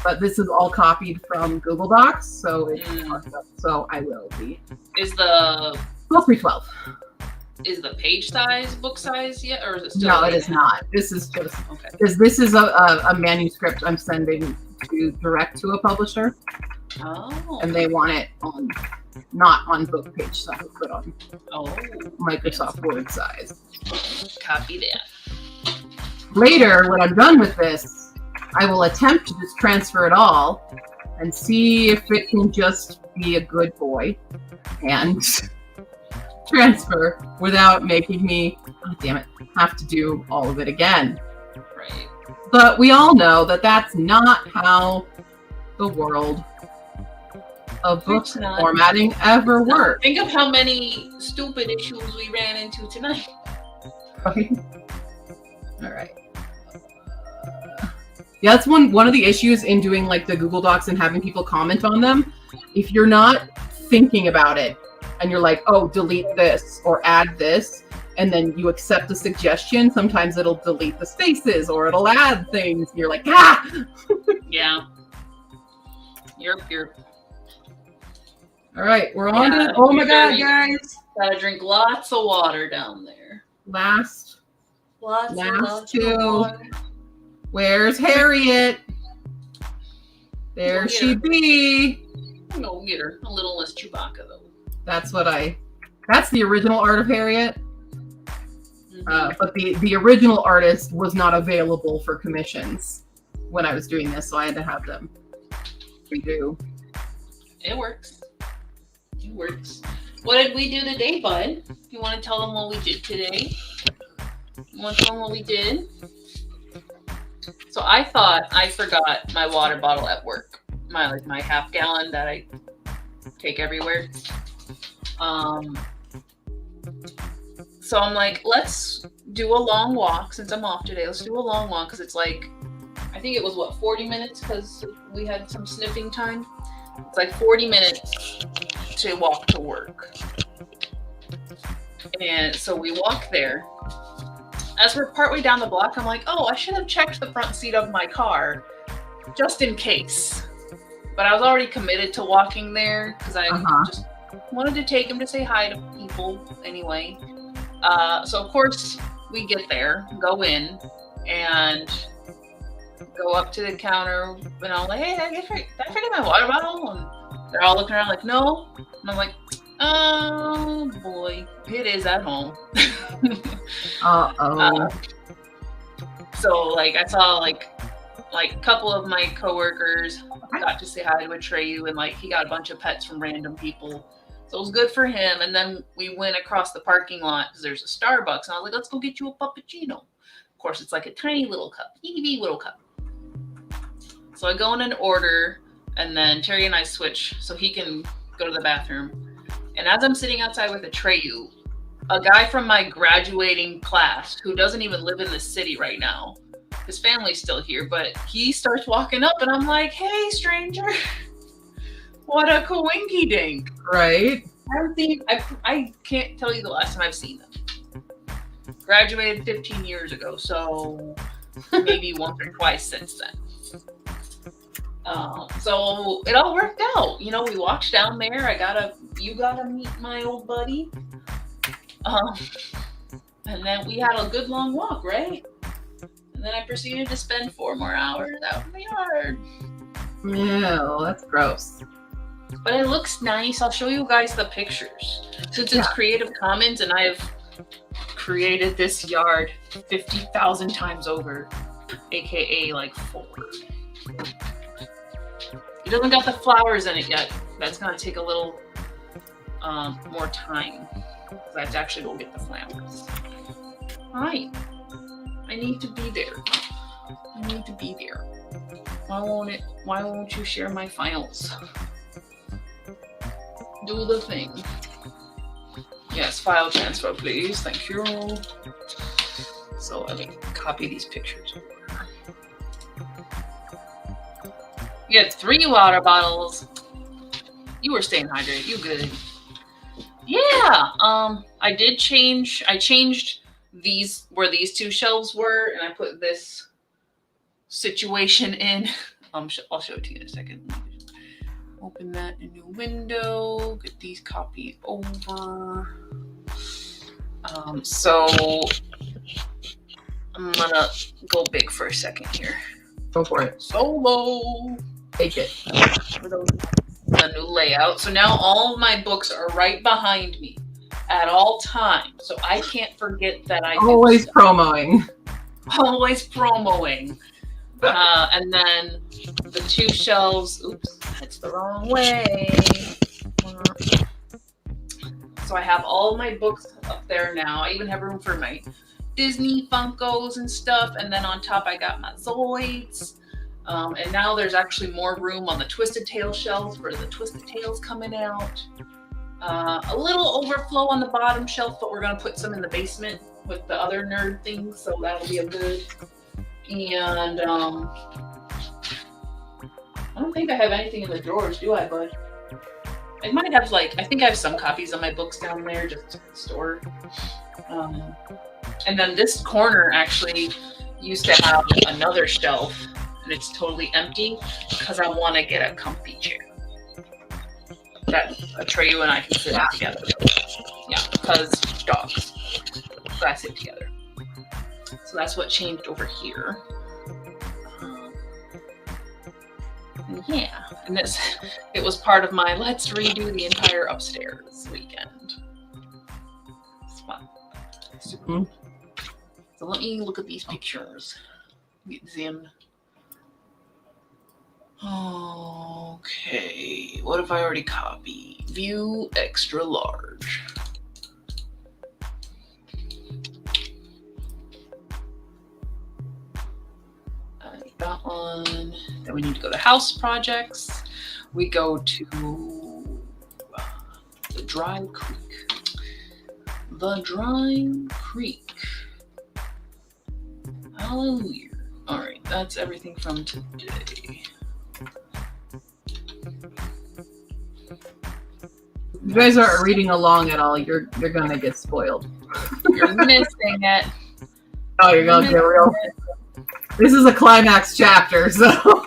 but this is all copied from Google Docs, so it's marked up. So I will be. Is the supposed to be 12? Is the page size book size yet, or is it still? No, it is not. This is just this is a manuscript I'm sending direct to a publisher. Oh. And they want it not on book page size, but on Microsoft Word size. Copy that. Later, when I'm done with this, I will attempt to just transfer it all and see if it can just be a good boy and transfer without making me, have to do all of it again. Right. But we all know that that's not how the world of book formatting ever works. Think of how many stupid issues we ran into tonight. Right. All right. Yeah, that's one of the issues in doing like the Google Docs and having people comment on them. If you're not thinking about it and you're like, oh, delete this or add this, and then you accept the suggestion, sometimes it'll delete the spaces or it'll add things. And you're like, ah! Yeah. You're all right, we're on to, oh my God, guys. Gotta drink lots of water down there. Last two. Water. Where's Harriet? There she be. I'm gonna get her. A little less Chewbacca, though. That's the original art of Harriet. But the original artist was not available for commissions when I was doing this, so I had to have them redo. It works. What did we do today, bud? You want to tell them what we did today? So I thought I forgot my water bottle at work. My half gallon that I take everywhere. So I'm like, let's do a long walk since I'm off today. Let's do a long walk because it's like, I think it was 40 minutes because we had some sniffing time. It's like 40 minutes to walk to work. And so we walk there. As we're partway down the block, I'm like, oh, I should have checked the front seat of my car just in case. But I was already committed to walking there because I just wanted to take him to say hi to people anyway. So of course we get there, go in, and go up to the counter, and I'm like, hey, did I forget my water bottle? And they're all looking around like, no. And I'm like, oh boy, it is at home. So like I saw like a couple of my coworkers got to say hi to Atreyu, and like he got a bunch of pets from random people. So it was good for him. And then we went across the parking lot because there's a Starbucks, and I was like, let's go get you a puppuccino. Of course, it's like a tiny little cup, itty bitty little cup. So I go in an order, and then Terry and I switch so he can go to the bathroom. And as I'm sitting outside with Atreyu, a guy from my graduating class who doesn't even live in the city right now, his family's still here, but he starts walking up, and I'm like, "Hey, stranger, what a coinky dink!" Right. I can't tell you the last time I've seen them. Graduated 15 years ago, so maybe once or twice since then. So it all worked out. You know, we walked down there. You gotta meet my old buddy. And then we had a good long walk, right? And then I proceeded to spend 4 more hours out in the yard. Yeah, that's gross. But it looks nice. I'll show you guys the pictures. Since it's Creative Commons and I have created this yard 50,000 times over, aka like 4. It doesn't got the flowers in it yet. That's gonna take a little more time. I have to actually go get the flowers. Hi. I need to be there. Why won't you share my files? Do the thing. Yes, file transfer, please. Thank you. So let me copy these pictures. You had 3 water bottles. You were staying hydrated. You good. Yeah. I changed these where these 2 shelves were, and I put this situation in. I'll show it to you in a second. Open that in a new window. Get these copied over. So I'm gonna go big for a second here. Go for it. Solo. Take it. For the new layout. So now all of my books are right behind me at all times. So I can't forget that I always promoing. Always promoing. And then the 2 shelves. Oops, that's the wrong way. So I have all my books up there now. I even have room for my Disney Funkos and stuff. And then on top, I got my Zoids. And now there's actually more room on the Twisted Tales shelves for the Twisted Tales coming out. A little overflow on the bottom shelf, but we're going to put some in the basement with the other nerd things. So that'll be a good. And I don't think I have anything in the drawers, do I, bud? I might have I think I have some copies of my books down there just to store. And then this corner actually used to have another shelf, and it's totally empty because I want to get a comfy chair that Atreyu and I can sit together. Yeah, because dogs. So I sit together. So that's what changed over here. Yeah, and it was part of my let's redo the entire upstairs weekend. It's fun. Super cool. So let me look at these pictures. Get them. Okay, what have I already copied? View extra large. That one. Then we need to go to house projects. We go to the Dry Creek. The Dry Creek. Hallelujah. All right, that's everything from today. You guys aren't reading along at all. You're gonna get spoiled. You're missing it. Oh, you're gonna get real. This is a climax chapter, so. All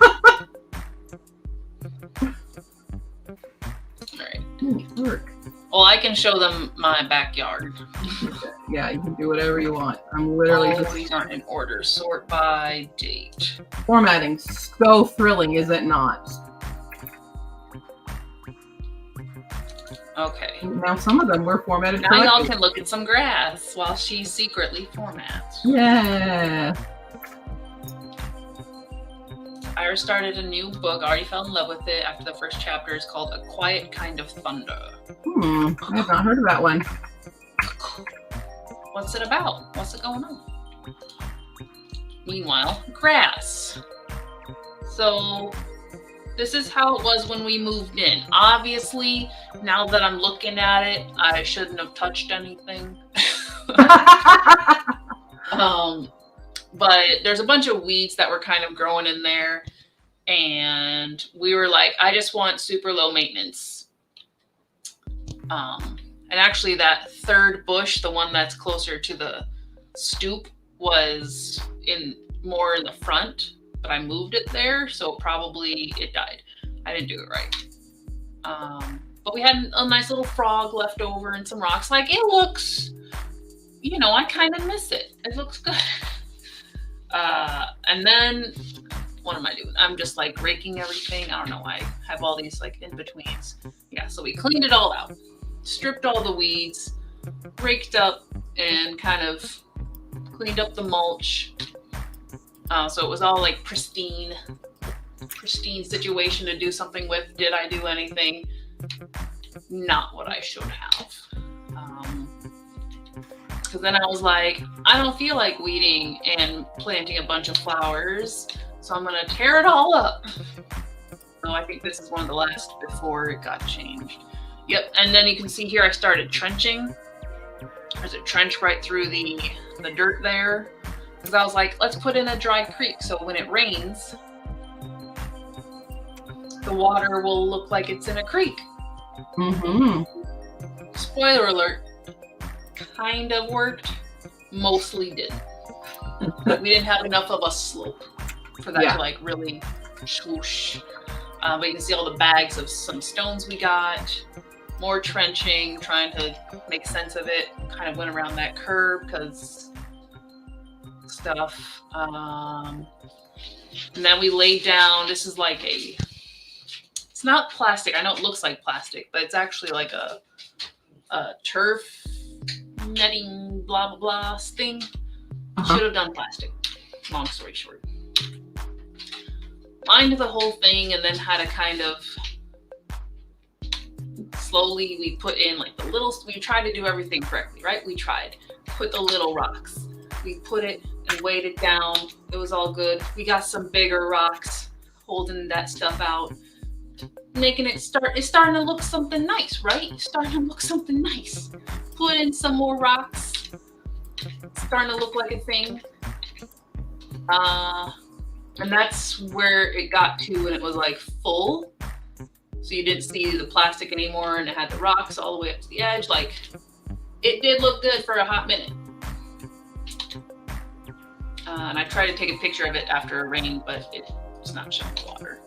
right. Work. Well, I can show them my backyard. Yeah, you can do whatever you want. I'm literally just. These aren't in order. Sort by date. Formatting so thrilling, is it not? Okay. Now some of them were formatted now correctly. y'all can look at some grass while she secretly formats. Yeah. I started a new book. I already fell in love with it after the first chapter. It's called A Quiet Kind of Thunder. I have not heard of that one. What's it about? What's it going on? Meanwhile, grass. So this is how it was when we moved in. Obviously, now that I'm looking at it, I shouldn't have touched anything. But there's a bunch of weeds that were kind of growing in there. And we were like, I just want super low maintenance. And actually that third bush, the one that's closer to the stoop, was more in the front, but I moved it there, so probably it died. I didn't do it right. But we had a nice little frog left over and some rocks. Like, it looks, I kind of miss it. It looks good. And then what am I doing? I'm just like raking everything. I don't know why I have all these like in betweens. Yeah, so we cleaned it all out, stripped all the weeds, raked up, and kind of cleaned up the mulch. So it was all like pristine situation to do something with. Did I do anything? Not what I should have. Because then I was like, I don't feel like weeding and planting a bunch of flowers, so I'm gonna tear it all up. So I think this is one of the last before it got changed. Yep, and then you can see here I started trenching. There's a trench right through the dirt there. Because I was like, let's put in a dry creek, so when it rains, the water will look like it's in a creek. Mm-hmm. Spoiler alert, kind of worked, mostly didn't. We didn't have enough of a slope for that to like really swoosh. But you can see all the bags of some stones we got, more trenching, trying to make sense of it. Kind of went around that curb because stuff. And then we laid down, this is like it's not plastic. I know it looks like plastic, but it's actually like a turf netting blah blah blah thing. Should have done plastic. Long story short. Lined the whole thing and then had to kind of slowly we put in like we tried to do everything correctly, right? We tried. Put the little rocks. We put it and weighed it down. It was all good. We got some bigger rocks, holding that stuff out, making it's starting to look something nice, right? It's starting to look something nice. Put in some more rocks. It's starting to look like a thing. And that's where it got to when it was like full. So you didn't see the plastic anymore and it had the rocks all the way up to the edge. Like, it did look good for a hot minute. And I tried to take a picture of it after it rained, but it's not showing the water.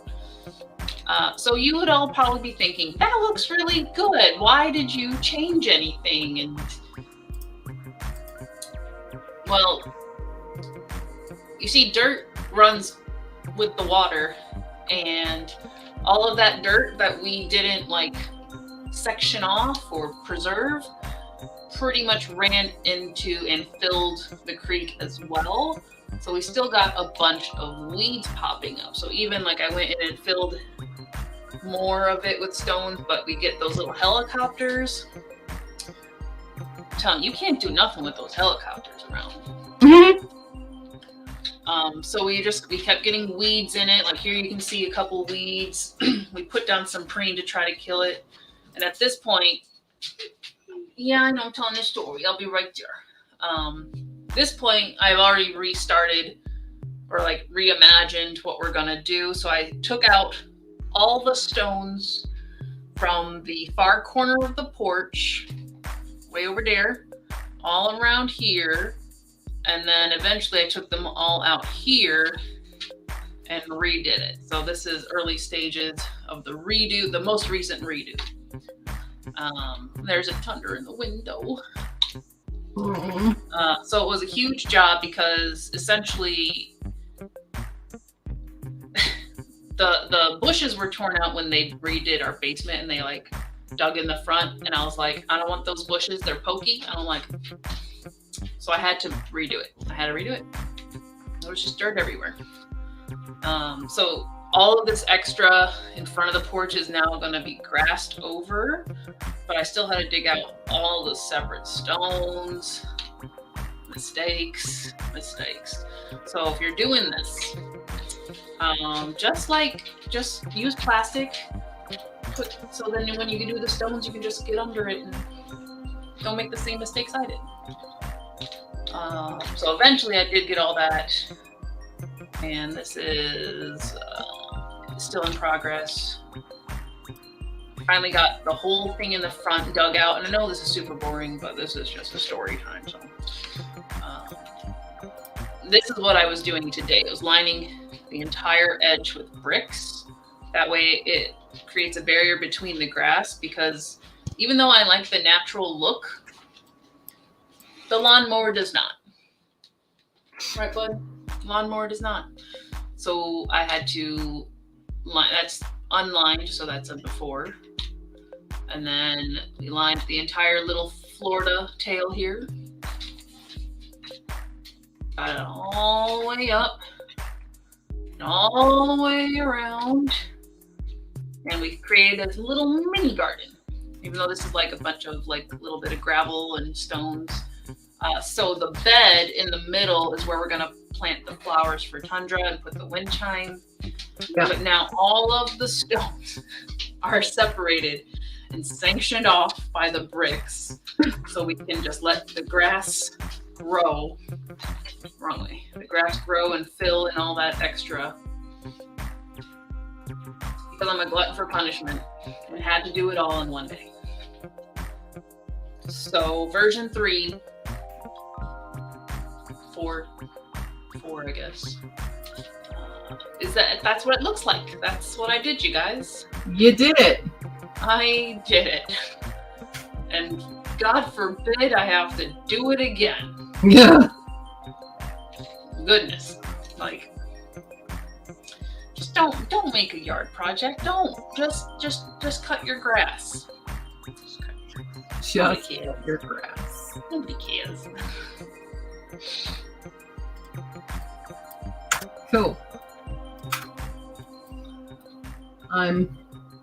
So you would all probably be thinking, that looks really good. Why did you change anything? And well, you see, dirt runs with the water, and all of that dirt that we didn't like section off or preserve pretty much ran into and filled the creek as well. So we still got a bunch of weeds popping up. So even like I went in and filled more of it with stones, but we get those little helicopters. I'm telling you, you can't do nothing with those helicopters around. Mm-hmm. So we kept getting weeds in it. Like here you can see a couple weeds. We put down some preen to try to kill it. And at this point, yeah, I know I'm telling this story. I'll be right there. This point, I've already restarted or like reimagined what we're gonna do. So I took out all the stones from the far corner of the porch, way over there, all around here. And then eventually I took them all out here and redid it. So this is early stages of the redo, the most recent redo. There's a thunder in the window. So it was a huge job because essentially the bushes were torn out when they redid our basement and they like dug in the front. And I was like, I don't want those bushes. They're pokey. I don't like them. So I had to redo it. There was just dirt everywhere. So all of this extra in front of the porch is now going to be grassed over, but I still had to dig out all the separate stones. Mistakes. So if you're doing this, Just use plastic. So then when you do the stones, you can just get under it and don't make the same mistakes I did. So eventually I did get all that, and this is still in progress. Finally got the whole thing in the front dug out, and I know this is super boring, but this is just a story time. So this is what I was doing today. I was lining the entire edge with bricks. That way it creates a barrier between the grass, because even though I like the natural look, the lawnmower does not. Right, bud? Lawnmower does not. So I had to line, that's unlined, so that's a before. And then we lined the entire little Florida tail here. Got it all the way up and all the way around. And we created a little mini garden, even though this is like a bunch of like a little bit of gravel and stones. So the bed in the middle is where we're gonna plant the flowers for Tundra and put the wind chime. Yeah. But now all of the stones are separated and sanctioned off by the bricks, so we can just let the grass grow. Wrong way. The grass grow and fill in all that extra. Because I'm a glutton for punishment and had to do it all in one day. So version 3, 4, I guess. That's what it looks like. That's what I did, you guys. You did it. I did it. And God forbid I have to do it again. Yeah. Goodness. Like, just don't make a yard project. Don't just cut your grass. Just cut your grass. Nobody cares. Cool. I'm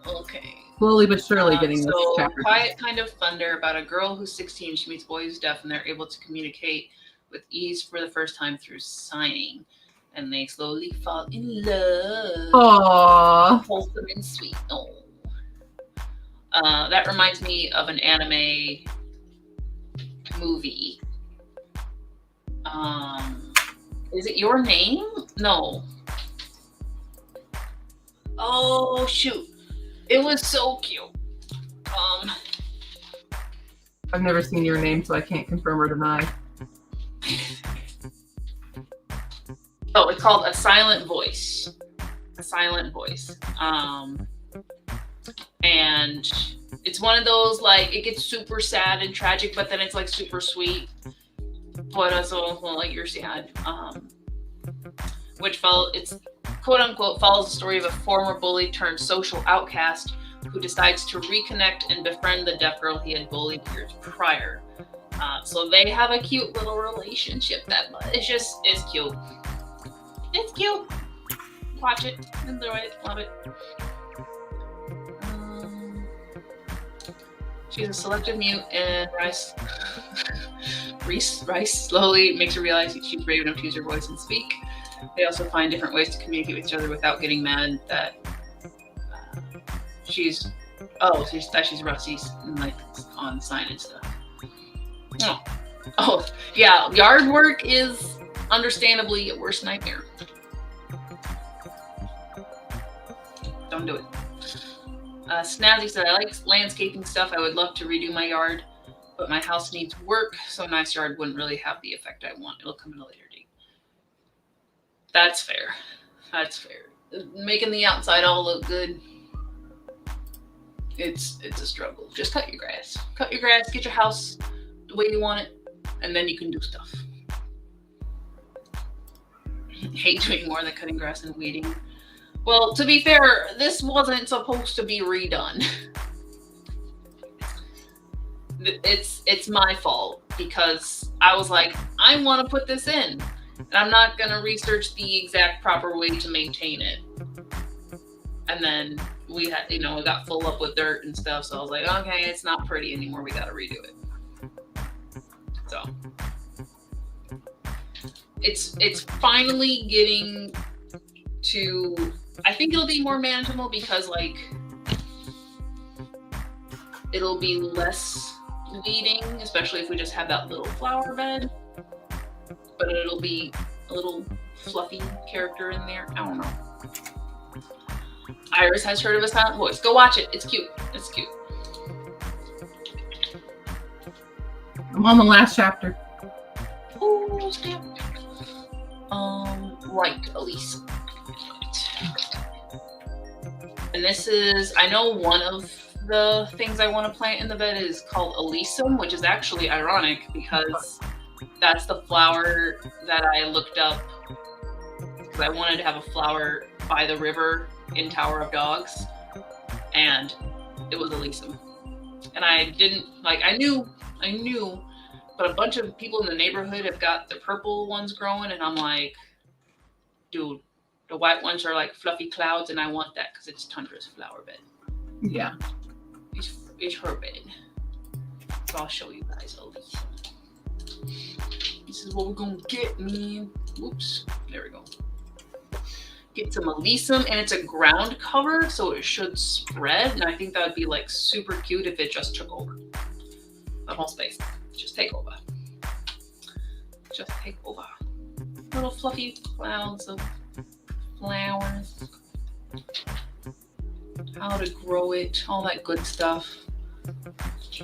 okay. Slowly but surely getting this chapter. Quiet Kind of Thunder, about a girl who's 16. She meets a boy who's deaf, and they're able to communicate with ease for the first time through signing. And they slowly fall in love. Aww. Wholesome and sweet. Oh. That reminds me of an anime movie. Is it Your Name? No. Oh, shoot. It was so cute. I've never seen Your Name, so I can't confirm or deny. Oh, it's called A Silent Voice. A Silent Voice. And it's one of those, like, it gets super sad and tragic, but then it's like super sweet. But also, well, like, you're sad. It's quote unquote follows the story of a former bully turned social outcast who decides to reconnect and befriend the deaf girl he had bullied years prior. So they have a cute little relationship that it's cute. It's cute. Watch it, enjoy it, love it. She's a selective mute, and Rice slowly makes her realize she's brave enough to use her voice and speak. They also find different ways to communicate with each other without getting mad that she's Rusty's and like on the sign and stuff. Oh yeah, yard work is understandably your worst nightmare. Don't do it. Snazzy said, I like landscaping stuff. I would love to redo my yard, but my house needs work, so a nice yard wouldn't really have the effect I want. It'll come in a later date. That's fair. That's fair. Making the outside all look good, it's a struggle. Just cut your grass. Cut your grass, get your house the way you want it, and then you can do stuff. Hate doing more than cutting grass and weeding. Well, to be fair, this wasn't supposed to be redone. It's my fault because I was like, I want to put this in, and I'm not going to research the exact proper way to maintain it. And then we had, it got full up with dirt and stuff. So I was like, okay, it's not pretty anymore. We got to redo it. So it's finally getting I think it'll be more manageable because like it'll be less leading, especially if we just have that little flower bed. But it'll be a little fluffy character in there. I don't know. Iris has heard of A Silent Voice. Go watch it. It's cute. It's cute. I'm on the last chapter. Oh, snap. Right, Elise. And this is, I know one of the things I want to plant in the bed is called Elysium, which is actually ironic because that's the flower that I looked up because I wanted to have a flower by the river in Tower of Dogs, and it was Elysium. And I didn't, like, I knew, but a bunch of people in the neighborhood have got the purple ones growing, and I'm like, dude, the white ones are like fluffy clouds, and I want that because it's Tundra's flower bed. Yeah. It's her bed. So I'll show you guys Elysium. This is what we're gonna get, man. Whoops. There we go. Get some Elysium, and it's a ground cover, so it should spread. And I think that would be like super cute if it just took over the whole space. Just take over. Just take over. Little fluffy clouds of flowers. How to grow it, all that good stuff.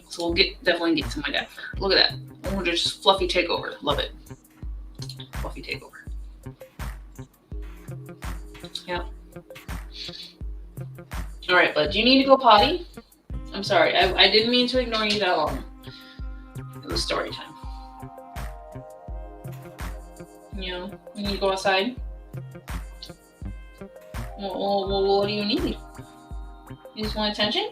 So we'll definitely get to my dad. Look at that. Oh, just fluffy takeover. Love it. Fluffy takeover. Yeah. All right, bud. Do you need to go potty? I'm sorry. I didn't mean to ignore you that long. It was story time. You know, you need to go outside. Well, what do you need? You just want attention?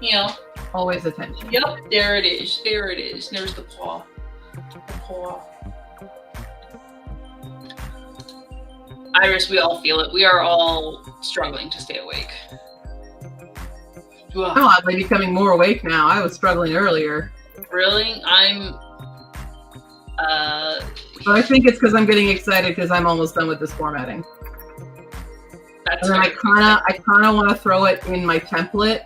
You know. Always attention. Yep, there it is. There it is. There's the paw. The paw. Iris, we all feel it. We are all struggling to stay awake. Oh, I'm becoming more awake now. I was struggling earlier. Really? But I think it's because I'm getting excited because I'm almost done with this formatting. That's and then I kind of want to throw it in my template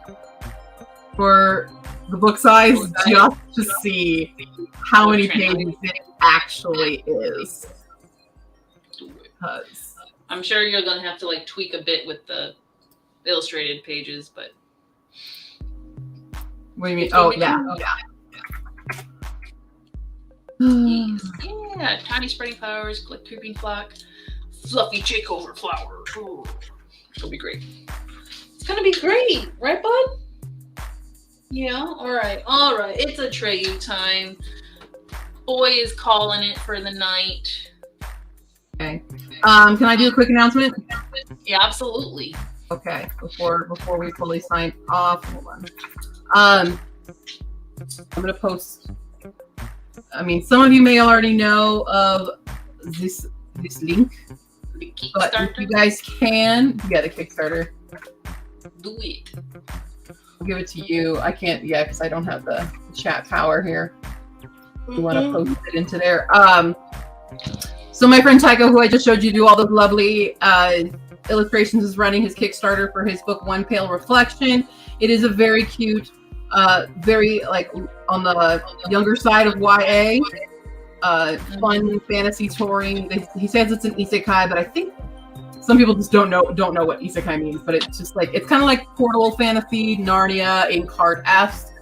for the book size just to see how many pages it actually is. Because I'm sure you're gonna have to like tweak a bit with the illustrated pages, but what do you mean? Oh yeah. Yes. Yeah, tiny spreading flowers, click creeping flock, fluffy takeover flower. Ooh, it'll be great. It's gonna be great, right, bud? Yeah. All right. It's Atreyu time. Boy is calling it for the night. Okay. Can I do a quick announcement? Yeah, absolutely. Okay. Before we fully sign off, hold on. I'm gonna post. I mean, some of you may already know of this link, but if you guys can, the Kickstarter. Do it. I'll give it to you. I can't yet because I don't have the chat power here. You want to post it into there. So my friend Tycho, who I just showed you do all those lovely illustrations, is running his Kickstarter for his book One Pale Reflection. It is a very cute, very like on the younger side of YA, fun fantasy touring. He says it's an isekai, but I think some people just don't know what isekai means. But it's just like it's kind of like portable fantasy, Narnia, Inkheart-esque.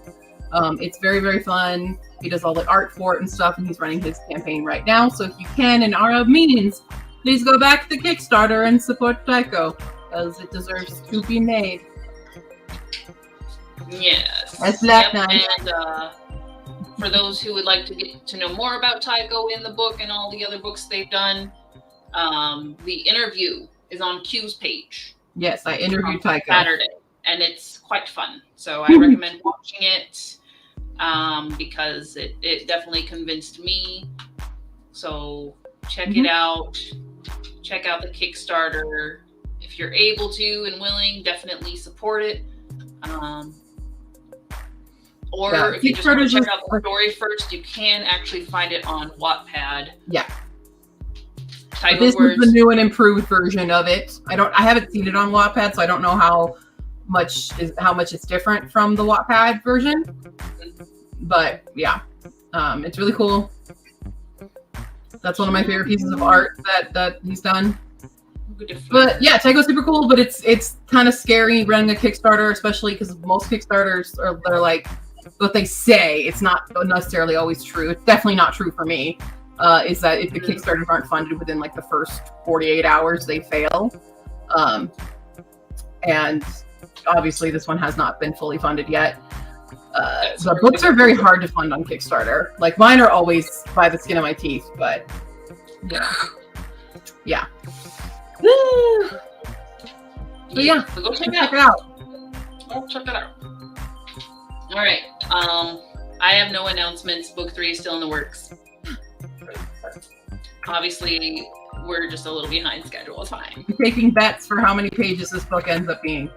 It's very, very fun. He does all the art for it and stuff, and he's running his campaign right now. So if you can and are of means, please go back to Kickstarter and support Tycho, because it deserves to be made. Yes. That's that. And for those who would like to get to know more about Tycho in the book and all the other books they've done, the interview is on Q's page. Yes, I interviewed Tycho Saturday, and it's quite fun. So I recommend watching it because it definitely convinced me. So check it out. Check out the Kickstarter. If you're able to and willing, definitely support it. Or if you just want to check out the story first, you can actually find it on Wattpad. Yeah. But this is the new and improved version of it. I haven't seen it on Wattpad, so I don't know how much it's different from the Wattpad version. But yeah, it's really cool. That's one of my favorite pieces of art that he's done. But yeah, Tycho's super cool, but it's kind of scary running a Kickstarter, especially because most Kickstarters they're like what they say. It's not necessarily always true. It's definitely not true for me. Is that if the Kickstarters aren't funded within like the first 48 hours, they fail. And obviously this one has not been fully funded yet. The books are very hard to fund on Kickstarter. Like mine are always by the skin of my teeth, but yeah. But yeah, so go check it out. Go check it out. All right. I have no announcements. Book 3 is still in the works. Obviously, we're just a little behind schedule. It's fine. I'm taking bets for how many pages this book ends up being.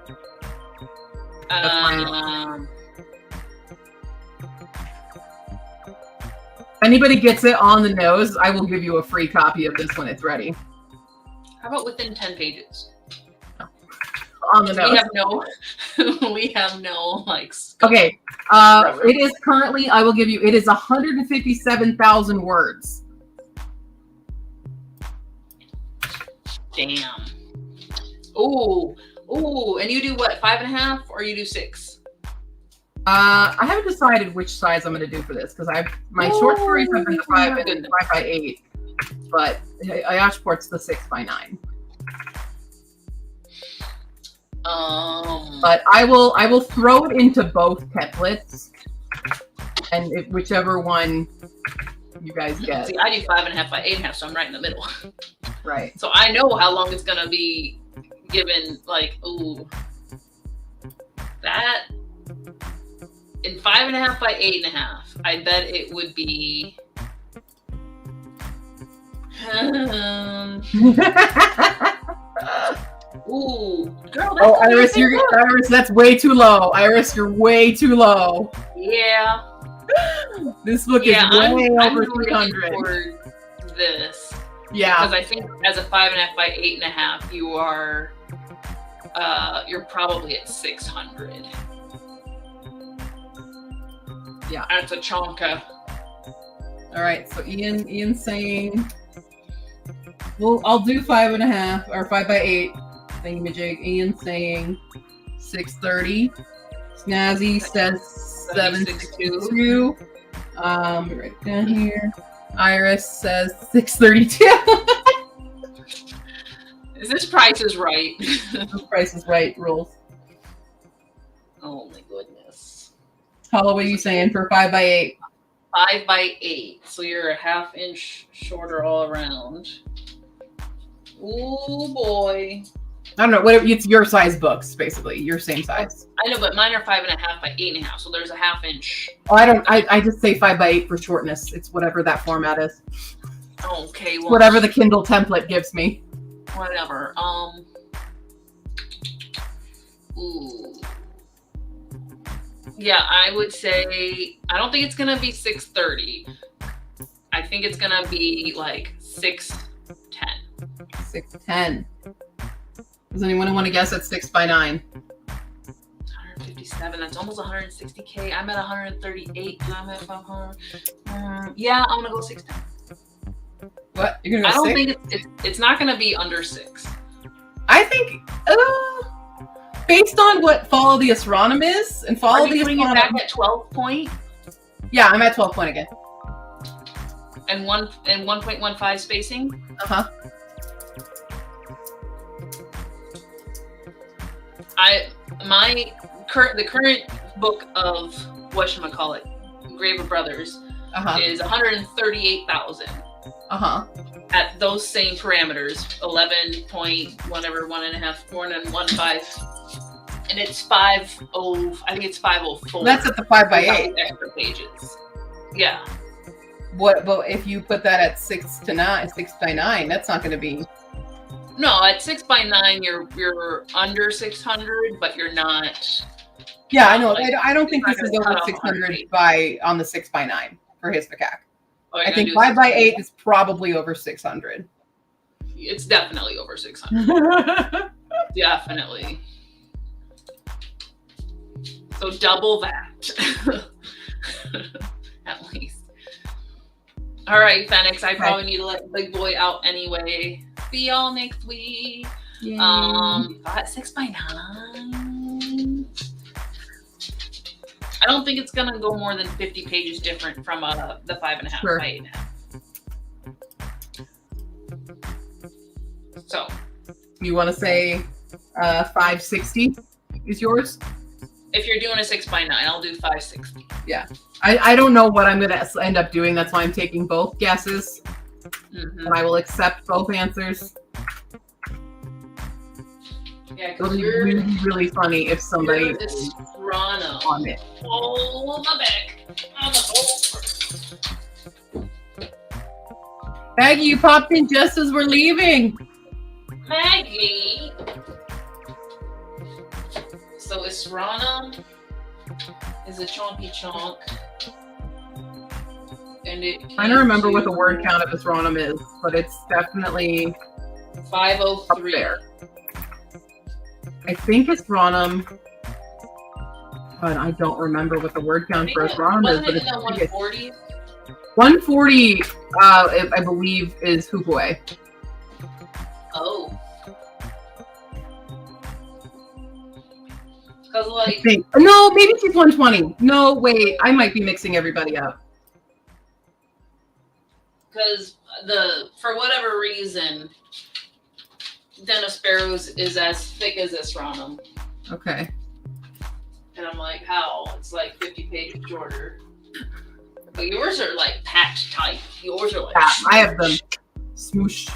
If anybody gets it on the nose, I will give you a free copy of this when it's ready. How about within 10 pages? On the nose. We have no like. Okay. It is currently. I will give you. It is 157,000 words. Damn. Ooh. And you do what? 5.5 or you do 6? I haven't decided which size I'm going to do for this because my short stories have been the 5x8, but Ayashport's the 6x9. But I will throw it into both templates, and whichever one you guys get. See, I do 5.5 by 8.5, so I'm right in the middle. Right. So I know how long it's gonna be given. Like, ooh, that in 5.5 by 8.5. I bet it would be. Ooh, girl. Iris, Iris, that's way too low. Iris, you're way too low. Yeah. This book is way over 300. For this. Yeah. Because I think as a 5.5 by 8.5, you are, you're probably at 600. Yeah. That's a chonka. All right. So Ian's saying, well, I'll do 5.5 or 5 by 8. Thingamajig. Ian's saying 630. Snazzy says 762. Let me write it down here. Iris says 632. Is this Price is Right? This Price is Right rules. Oh my goodness. Paula, what are you saying for 5 by 8? 5 by 8. So you're a half inch shorter all around. Oh boy. I don't know. Whatever. It's your size books, basically. Your same size. I know, but mine are 5.5 by 8.5. So there's a half inch. Oh, I just say 5 by 8 for shortness. It's whatever that format is. Okay. Well, whatever the Kindle template gives me. Whatever. Ooh. Yeah, I would say I don't think it's gonna be 630. I think it's gonna be like 610. 610. Does anyone want to guess at 6 by 9? 157. That's almost 160K. I'm at 138. I'm at 500. Yeah, I'm gonna go 610. What? You're gonna go I don't 6? think it's not gonna be under 6. I think based on what Follow the Astronom is and Follow the Astronom. Are you putting it back at 12 point? Yeah, I'm at 12 point again. And 1.15 spacing? Uh-huh. The current book of whatchamacallit, Graver Brothers, is 138,000. At those same parameters, 11 point whatever, 1.5, 4.15, and it's 5.0. I think it's 5.04. That's at the 5 by 8 extra pages. Yeah. What? But if you put that at 6 by 9, that's not going to be. No, at 6 by 9, you're under 600, but you're not. Yeah, I know. Like, I don't think this is over 600 on the 6 by 9 for his macaque. I think 5 by 8 is probably over 600. It's definitely over 600. Definitely. So double that. At least. All right, Phoenix. I probably need to let the big boy out anyway. See y'all next week. Yay. 6x9. I don't think it's gonna go more than 50 pages different from the 5.5 Sure. by 8.5. So You want to say 560 is yours? if you're doing a 6x9, I'll do 560. I don't know what I'm going to end up doing. That's why I'm taking both guesses. Mm-hmm. And I will accept both answers. Yeah, It'll because be you're really, really funny if somebody is Toronto. on it. Oh, my back. I'm a Maggie, you popped in just as we're leaving. Maggie. So Israna is a chonky chonk. And it I don't remember what the word count of Isranum is, but it's definitely up 503. there. I think Isranum, but I don't remember what the word count for Isranum is. Wasn't But it in it's the 140s? 140, I believe, is Hupue. Oh. Because, I like, think. No, maybe she's 120. No, wait, I might be mixing everybody up. because for whatever reason, Den of Sparrows is as thick as Isranum. Okay. And I'm like, how? It's like 50 pages shorter. But yours are like packed tight. Yours are like. Yeah, I have them smoosh.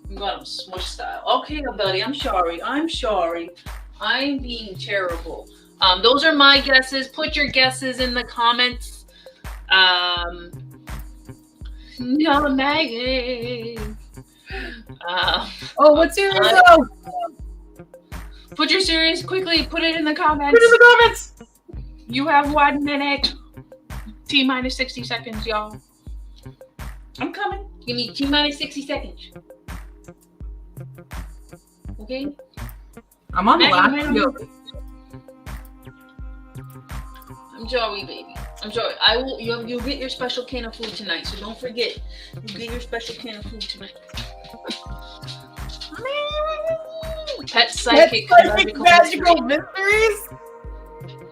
You got them smush style. Okay, buddy. I'm sorry. I'm being terrible. Those are my guesses. Put your guesses in the comments. No, Maggie. Oh, what's yours? Oh, Put your series quickly. Put it in the put comments. it in the comments. You have 1 minute. T minus 60 seconds, y'all. I'm coming. Give me T minus 60 seconds. Okay? I'm on the last Maggie, field. I'm Joey, baby. I'm Joey. I will. You'll get your special can of food tonight, so don't forget. You get your special can of food tonight. Pet Psychic Magical Mysteries.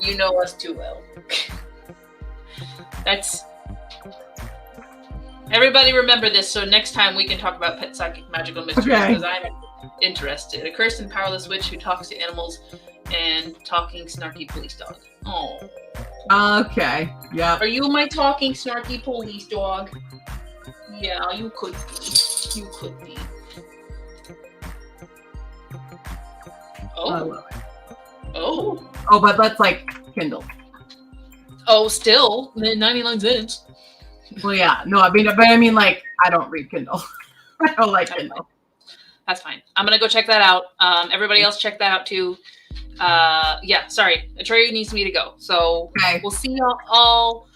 You know us too well. That's. Everybody remember this, so next time we can talk about Pet Psychic Magical Mysteries, Okay. because I'm interested. A cursed and powerless witch who talks to animals and talking snarky police dog. Oh. Okay. Yeah. Are you my talking snarky police dog? Yeah, you could be. You could be. Oh. Oh. Oh, but that's like Kindle. Oh, still 99 cents. Well, yeah. No, I mean, like, I don't read Kindle. I don't like That's Kindle. That's fine. I'm gonna go check that out. Everybody else check that out too. Yeah, sorry. Atreyu needs me to go. So Okay. we'll see y'all all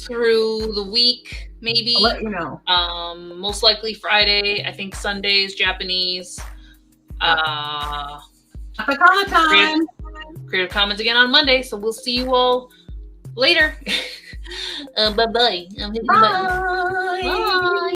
through the week, maybe. I'll let you know. Most likely Friday. I think Sunday's Japanese. Katakana time. Creative Commons again on Monday. So we'll see you all later. Bye-bye. I'm hitting the button. Bye. Bye.